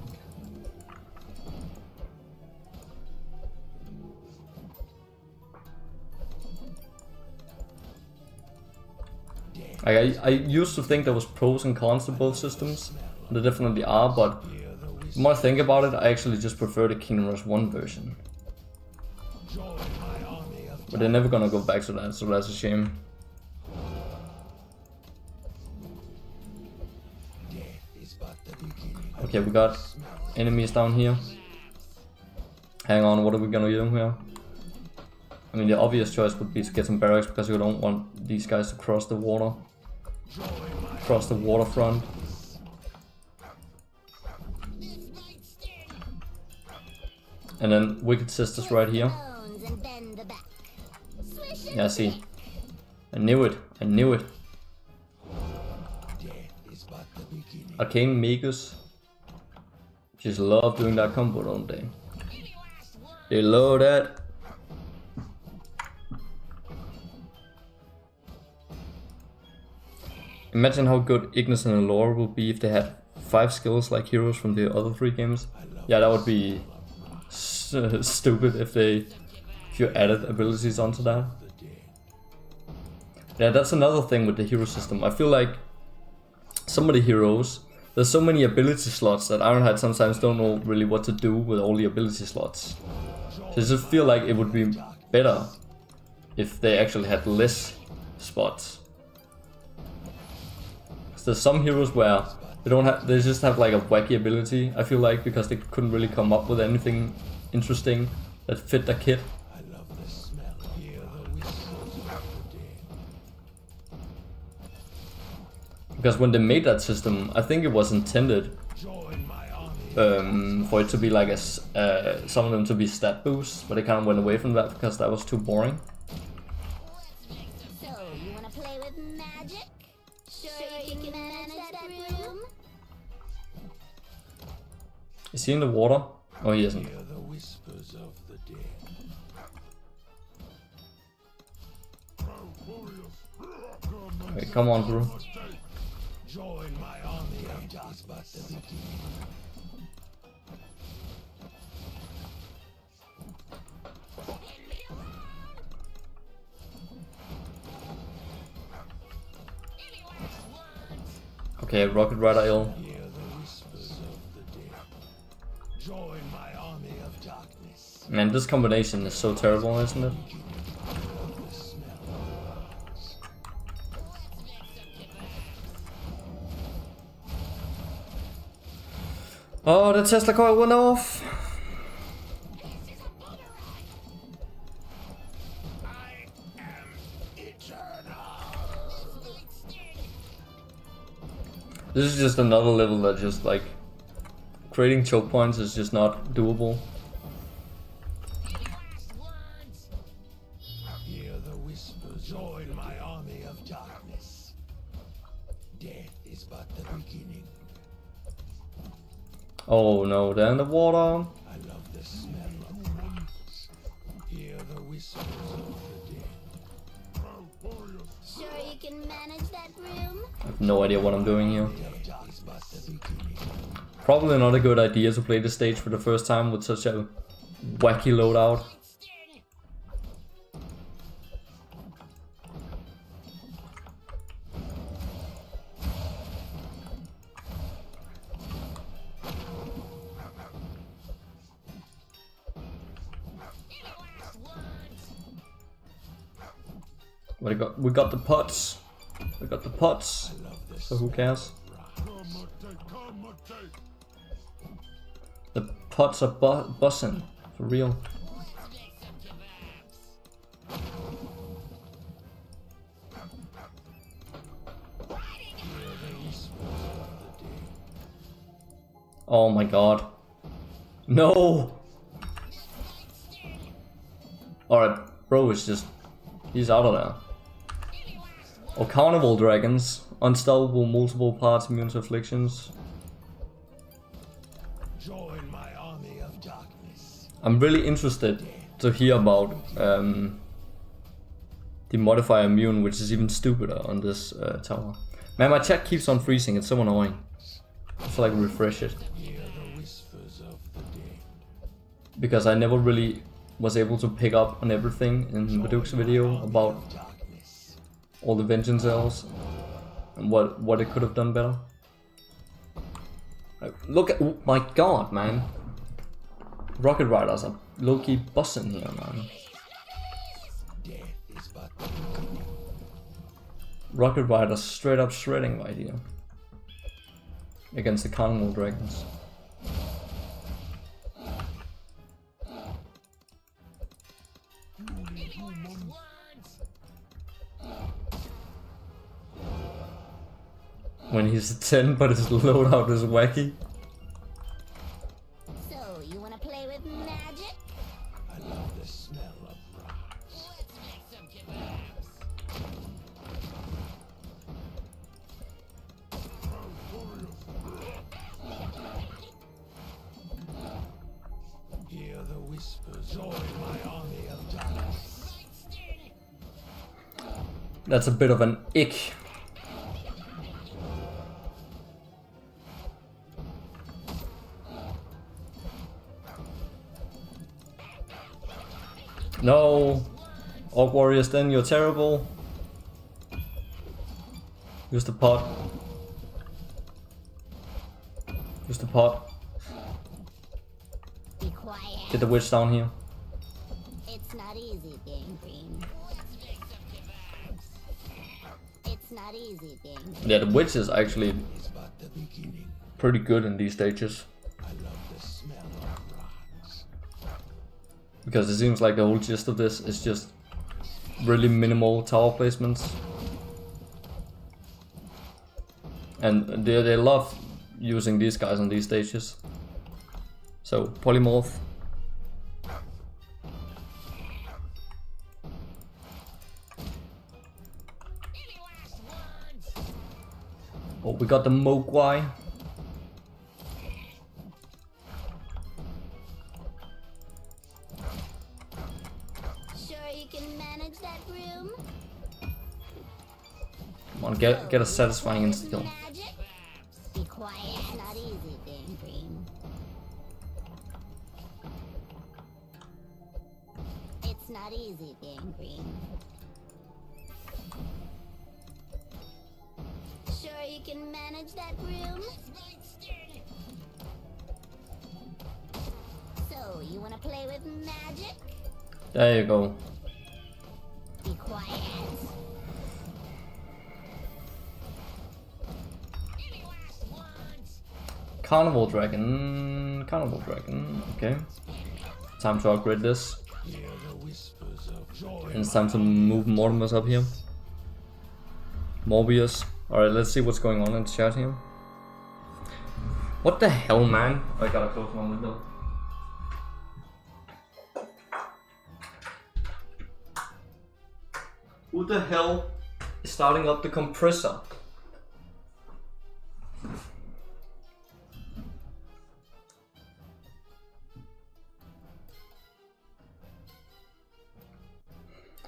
I used to think there was pros and cons to both systems. There definitely are, but the more I think about it, I actually just prefer the Kingdom Rush 1 version. But they're never gonna go back to that, so that's a shame. Okay, we got enemies down here. Hang on, what are we gonna do here? I mean, the obvious choice would be to get some barracks because you don't want these guys to cross the water. Cross the waterfront. And then Wicked Sisters right here. Yeah, see. I knew it. I knew it. Arcane Magus. Just love doing that combo, don't they? They love that. Imagine how good Ignis and Allure would be if they had 5 skills like heroes from the other 3 games. Yeah, that would be stupid if you added abilities onto that. Yeah, that's another thing with the hero system. I feel like some of the heroes, there's so many ability slots that Ironhide sometimes don't know really what to do with all the ability slots. So I just feel like it would be better if they actually had less spots. There's some heroes where they just have like a wacky ability, I feel like, because they couldn't really come up with anything interesting that fit the kit. I love the smell. Hear the whispers of the dead. Because when they made that system, I think it was intended Join my army. for it to be like some of them to be stat boosts, but they kind of went away from that because that was too boring. So, you wanna play with magic? Sure you can manage that room? Is he in the water? Oh, he isn't. Hear the whispers of the dead. Okay, come on, bro. Join my army of darkness but the beginning. Okay, Rocket Rider ill. Hear the whispers of the dead. Join my army of darkness. Man, this combination is so terrible, isn't it? The smell of rocks. Oh, the Tesla coil went off. This is just another level that just like creating choke points is just not doable. Hear the whispers. Join my army of darkness. Death is but the beginning. Oh no, they're in the water. I love the smell of rocks. Hear the whispers of the dead. Sure you can manage that room? I have no idea what I'm doing here. Death is but the beginning. Probably not a good idea to play the stage for the first time with such a wacky loadout. We got the pots. We got the pots. So who cares? The pots are bussin', for real. Oh my god. No! Alright, bro is just... he's out of there. Oh, Carnival Dragons. Unstoppable, multiple parts, immune to afflictions. Join my army of darkness. I'm really interested to hear about the modifier immune, which is even stupider on this tower. Man, my chat keeps on freezing, it's so annoying. I feel like refresh it. Hear the whispers of the dead. Because I never really was able to pick up on everything in Vodukes' video about Darkness. all the vengeance elves and what it could have done better. Like, look at, oh my god, man. Rocket Riders are low-key bussin' here, man. Death is but the beginning. Rocket Riders straight up shredding right here. Against the Carnival Dragons. When he's a 10 but his loadout is wacky. So, you wanna play with magic? I love the smell of rocks. Let's make some kebabs. That's a bit of an ick. No! Orc Warriors, then you're terrible. Use the pot. Use the pot. Be quiet. Get the witch down here. It's not easy being green. It's not easy being green. Yeah, the witch is actually It's but the beginning. pretty good in these stages. I love the smell of rocks. Because it seems like the whole gist of this is just really minimal tower placements. And they love using these guys on these stages. So, polymorph. Oh, we got the Mogwai. Sure you can manage that room? Come on, get a satisfying insta kill. Magic? Be quiet. It's not easy being green. It's not easy being green. Sure you can manage that room? So, you wanna play with magic? There you go. Be quiet. Carnival Dragon. Okay. Time to upgrade this. Hear the whispers of joy. And it's time to move Mortimer's up here. Morbius. Alright, let's see what's going on in the chat here. What the hell, man? I gotta close my window. Who the hell is starting up the compressor?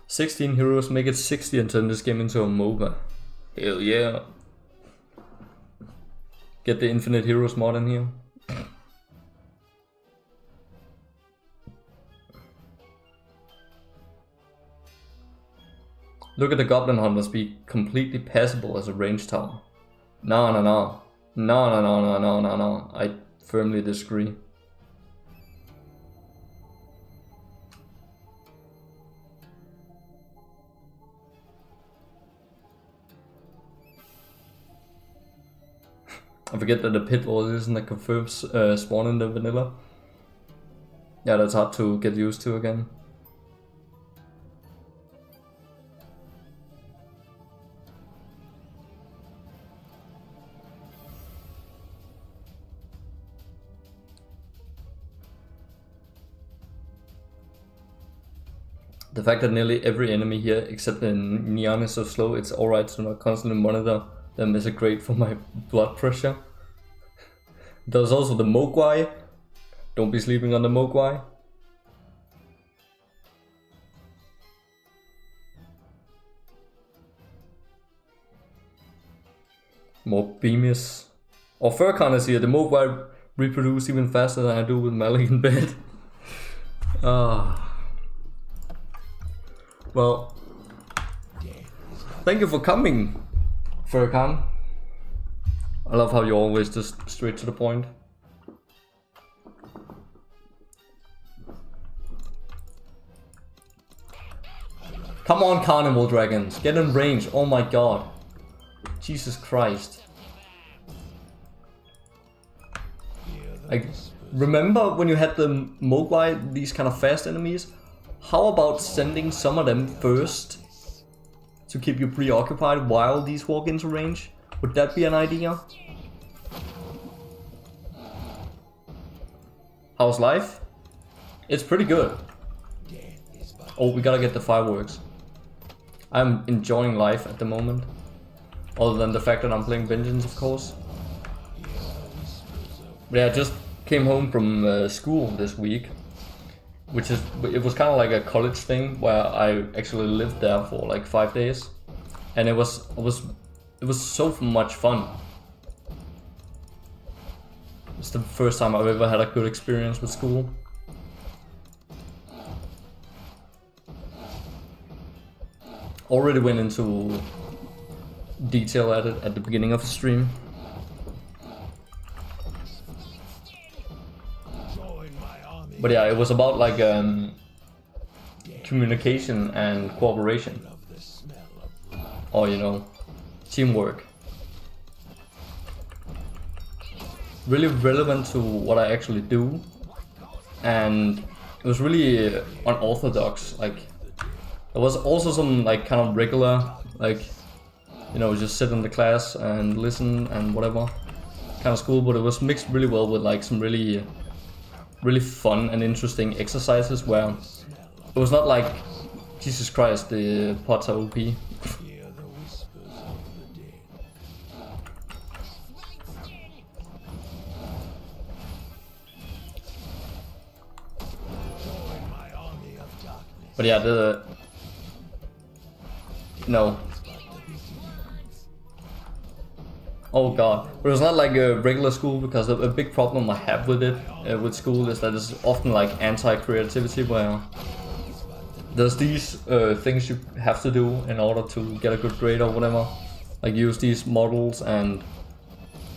"16 heroes make it 60 and turn this game into a MOBA." Hell yeah. Get the Infinite Heroes mod in here. Look at the Goblin Hunters be completely passable as a range tower. No. I firmly disagree. I forget that the Pit Lord isn't a confirmed spawn in the vanilla. Yeah, that's hard to get used to again. The fact that nearly every enemy here, except the Neon, is so slow, it's alright to not constantly monitor them is great for my blood pressure. There's also the Mogwai. Don't be sleeping on the Mogwai. More Beamis. Or Furcon is here. The Mogwai reproduce even faster than I do with Malik in bed. Well, thank you for coming, Furcon. I love how you're always just straight to the point. Come on, Carnival Dragons, get in range. Oh my god. Jesus Christ. Like, remember when you had the Mogwai, these kind of fast enemies? How about sending some of them first to keep you preoccupied while these walk into range? Would that be an idea? How's life? It's pretty good. Oh, we gotta get the fireworks. I'm enjoying life at the moment. Other than the fact that I'm playing Vengeance, of course. But yeah, I just came home from school this week. It was kind of like a college thing where I actually lived there for like 5 days. and it was so much fun. It's the first time I've ever had a good experience with school. Already went into detail at it at the beginning of the stream. But yeah, it was about like communication and cooperation, or you know, teamwork. Really relevant to what I actually do, and it was really unorthodox. Like there was also some like kind of regular, like, you know, just sit in the class and listen and whatever kind of school, but it was mixed really well with like some really fun and interesting exercises where it was not like, Jesus Christ, the pots are OP. But yeah, no. Oh god, but it's not like a regular school, because a big problem I have with it, with school, is that it's often like anti-creativity, where there's these things you have to do in order to get a good grade or whatever, like use these models, and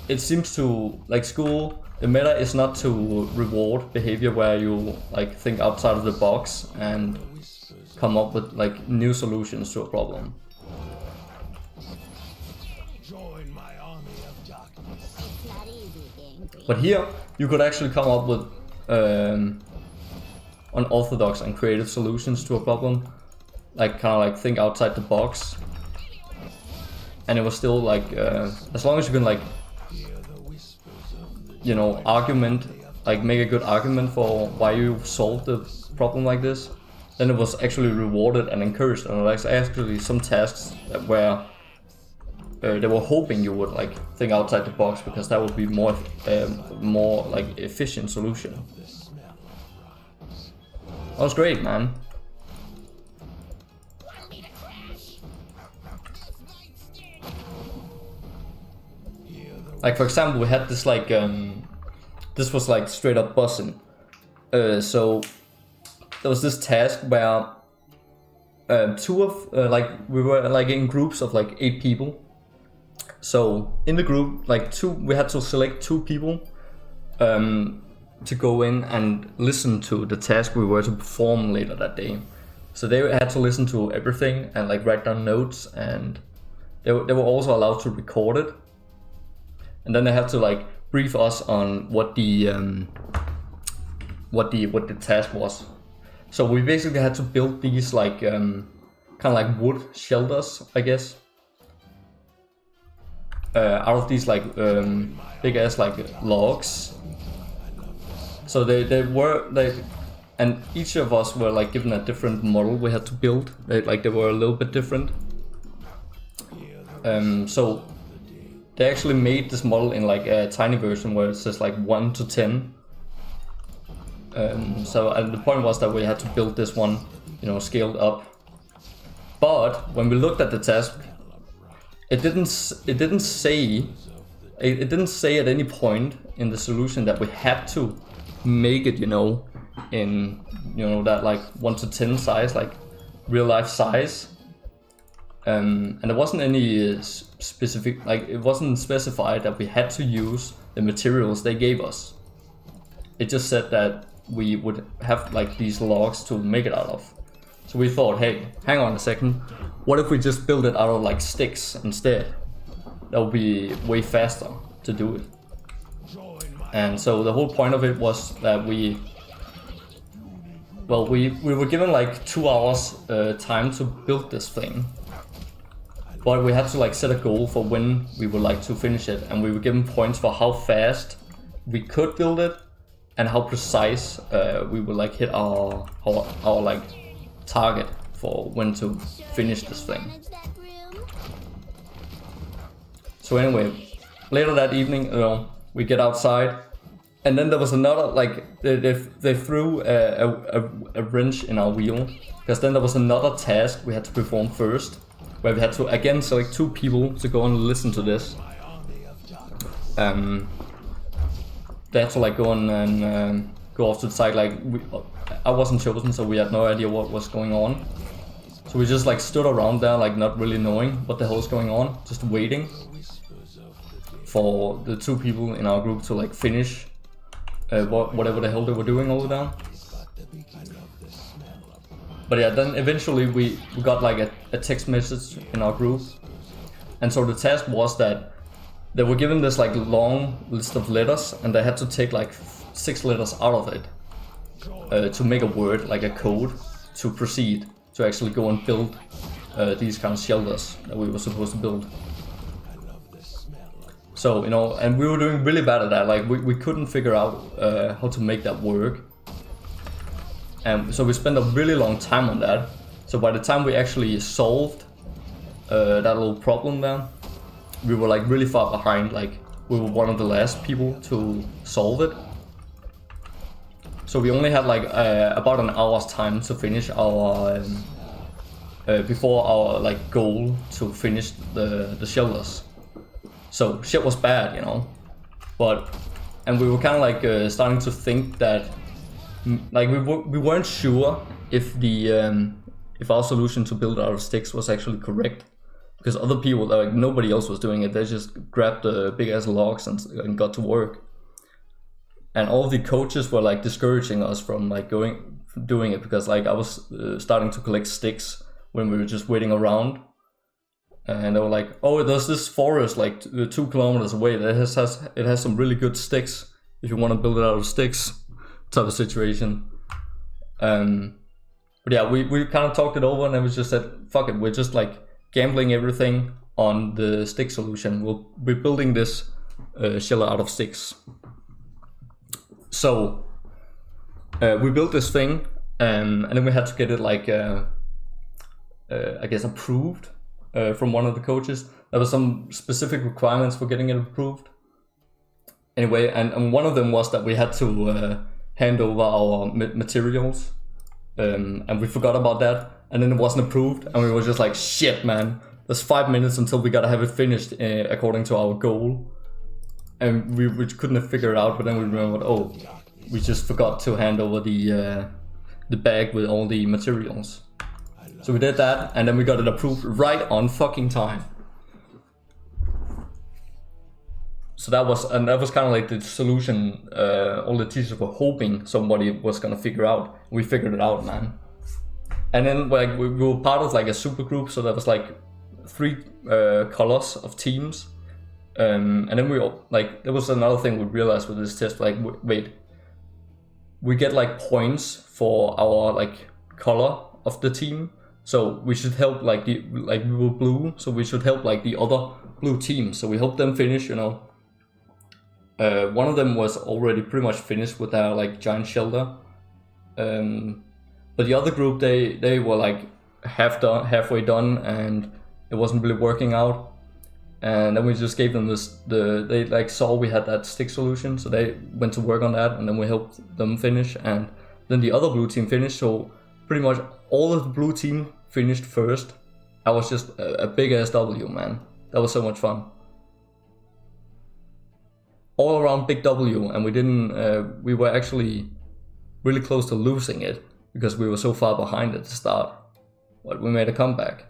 it seems to, like, school, the meta is not to reward behavior where you like think outside of the box and come up with like new solutions to a problem. But here, you could actually come up with unorthodox and creative solutions to a problem, like kind of like think outside the box. And it was still like, as long as you can like, you know, argument, like make a good argument for why you solved the problem like this, then it was actually rewarded and encouraged. And like actually some tasks where they were hoping you would like think outside the box, because that would be more like efficient solution. That was great, man. Like for example, we had this like this was like straight up buzzing. So there was this task where like we were like in groups of like 8 people. So in the group, like we had to select 2 people to go in and listen to the task we were to perform later that day. So they had to listen to everything and like write down notes, and they were also allowed to record it. And then they had to like brief us on what the task was. So we basically had to build these like kind of like wood shelters, I guess, out of these like big ass like logs. So they and each of us were like given a different model we had to build. They were a little bit different. So they actually made this model in like a tiny version where it says like 1 to 10. So and the point was that we had to build this one, you know, scaled up. But when we looked at the task, it didn't say at any point in the solution that we had to make it, you know, in, you know, that like 1 to 10 size, like real life size. And there wasn't any specific, like it wasn't specified that we had to use the materials they gave us. It just said that we would have like these logs to make it out of. So we thought, hey, hang on a second, what if we just build it out of like sticks instead? That would be way faster to do it. And so the whole point of it was that we were given like 2 hours time to build this thing. But we had to like set a goal for when we would like to finish it, and we were given points for how fast we could build it and how precise we would like hit our like target for when to finish this thing. So anyway, later that evening, we get outside, and then there was another like they threw a wrench in our wheel, because then there was another task we had to perform first. where we had to again select 2 people to go and listen to this. They had to like go on and go off to the side. Like I wasn't chosen, so we had no idea what was going on. So we just like stood around there, like not really knowing what the hell is going on, just waiting for the 2 people in our group to like finish whatever the hell they were doing over there. But yeah, then eventually we got like a text message in our group, and so the task was that they were given this like long list of letters, and they had to take like 6 letters out of it to make a word, like a code, to proceed to actually go and build these kind of shelters that we were supposed to build. So, you know, and we were doing really bad at that. Like we couldn't figure out how to make that work. And so we spent a really long time on that. So by the time we actually solved that little problem there, we were like really far behind. Like we were one of the last people to solve it. So we only had like about an hour's time to finish our before our like goal to finish the shelters. So shit was bad, you know. And we were kind of like starting to think that like we weren't sure if if our solution to build out of sticks was actually correct, because other people, like nobody else was doing it. They just grabbed the big ass logs and got to work. And all the coaches were like discouraging us from like doing it, because like I was starting to collect sticks when we were just waiting around, and they were like, "Oh, there's this forest like 2 kilometers away that has some really good sticks if you want to build it out of sticks," type of situation. But yeah, we kind of talked it over, and then we just said, "Fuck it, we're just like gambling everything on the stick solution. We're building this shelter out of sticks." So we built this thing, and then we had to get it like I guess approved from one of the coaches. There was some specific requirements for getting it approved. Anyway, and one of them was that we had to hand over our materials, and we forgot about that, and then it wasn't approved, and we were just like, shit man, there's 5 minutes until we gotta have it finished according to our goal. And we couldn't have figured it out, but then we remembered, oh, we just forgot to hand over the bag with all the materials. So we did that, and then we got it approved right on fucking time. So that was kind of like the solution all the teachers were hoping somebody was gonna figure out. We figured it out, man. And then like we were part of like a super group, so there was like 3 colors of teams. And then we all, like, there was another thing we realized with this test, like, wait, we get like points for our like color of the team, so we should help like we were blue, so we should help like the other blue team, so we helped them finish, you know. One of them was already pretty much finished with their like giant shelter, but the other group, they were like halfway done, and it wasn't really working out. And then we just gave them they like saw we had that stick solution, so they went to work on that, and then we helped them finish, and then the other blue team finished. So pretty much all of the blue team finished first. I was just a big ass W, man. That was so much fun. All around big W, and we were actually really close to losing it because we were so far behind at the start, but we made a comeback.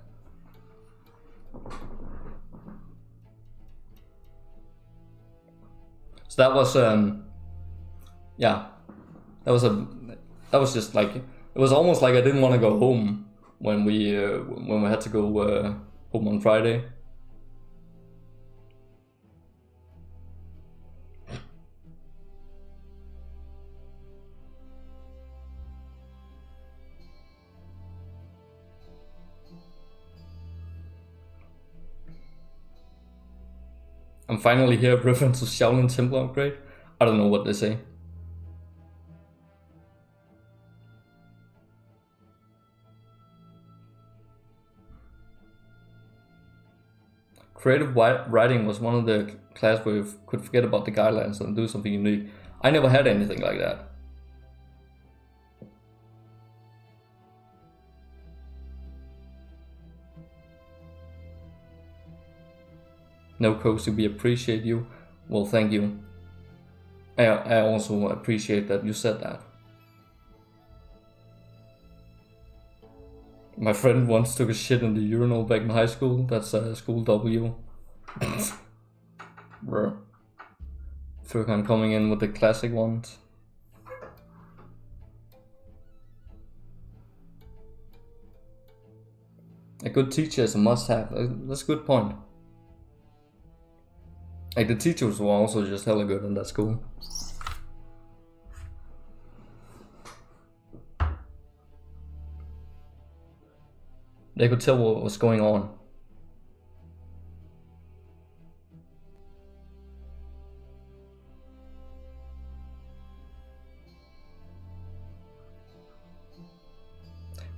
So that was yeah, that was just like, it was almost like I didn't want to go home when we had to go home on Friday. I'm finally here, reference to Shaolin Temple upgrade. I don't know what they say. Creative writing was one of the class where you could forget about the guidelines and do something unique. I never had anything like that. No, Cozy, we appreciate you. Well, thank you. I also appreciate that you said that. My friend once took a shit in the urinal back in high school. That's school W. Bro. Furkan coming in with the classic ones. A good teacher is a must-have. That's a good point. Like, the teachers were also just hella good in that school. They could tell what was going on.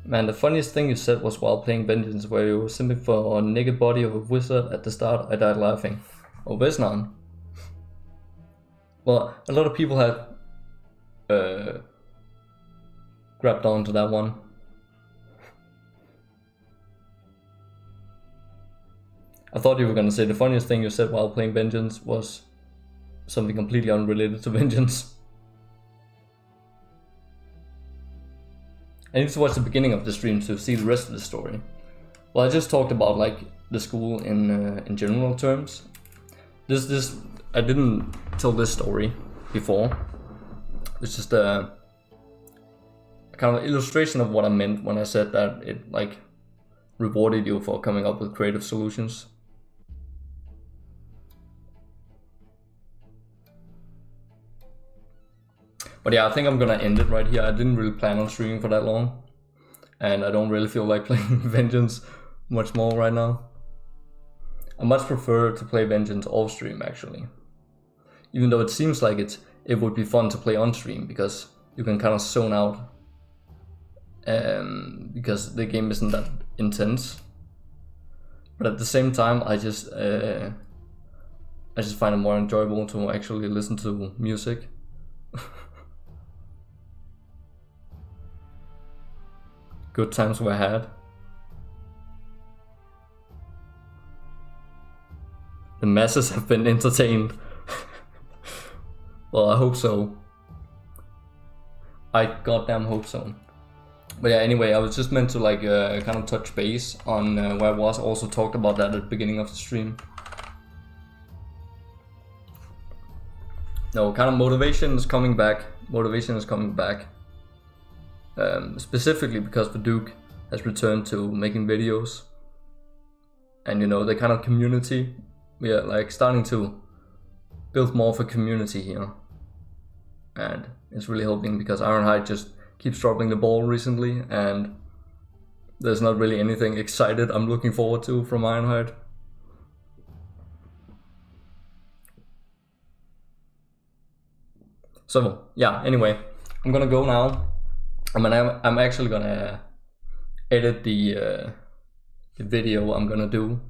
Man, the funniest thing you said was while playing Vengeance, where you were simping for a naked body of a wizard at the start. I died laughing. Oh, there's none. Well, a lot of people had grabbed onto that one. I thought you were gonna say the funniest thing you said while playing Vengeance was something completely unrelated to Vengeance. I need to watch the beginning of the stream to see the rest of the story. Well, I just talked about like the school in general terms. This I didn't tell this story before. It's just a kind of illustration of what I meant when I said that it like rewarded you for coming up with creative solutions. But yeah, I think I'm gonna end it right here. I didn't really plan on streaming for that long, and I don't really feel like playing Vengeance much more right now. I much prefer to play Vengeance off stream actually, even though it seems like it would be fun to play on stream because you can kind of zone out, because the game isn't that intense. But at the same time, I just find it more enjoyable to actually listen to music. Good times were had. The masses have been entertained. Well, I hope so. I goddamn hope so. But yeah, anyway, I was just meant to like kind of touch base on where I was. Also talked about that at the beginning of the stream. No, kind of motivation is coming back. Motivation is coming back. Specifically because Vodukes has returned to making videos, and you know, the kind of community, we are like starting to build more of a community here, and it's really helping because Ironhide just keeps dropping the ball recently, and there's not really anything excited I'm looking forward to from Ironhide. So yeah, anyway, I'm gonna go now. I mean, I'm actually gonna edit the video I'm gonna do,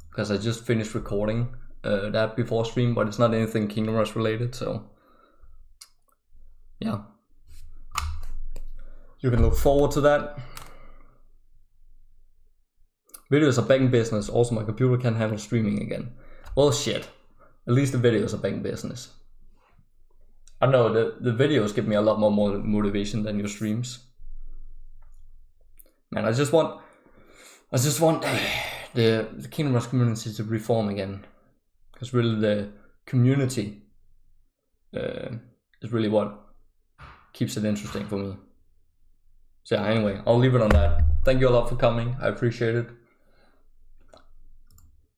because I just finished recording that before stream, but it's not anything Kingdom Rush related, so yeah. You can look forward to that. Videos are back in business. Also, my computer can handle streaming again. Well, shit. At least the videos are back in business. I know the videos give me a lot more motivation than your streams. Man, I just want the Kingdom Rush community to reform again, because really the community is really what keeps it interesting for me. So yeah, anyway, I'll leave it on that. Thank you a lot for coming. I appreciate it.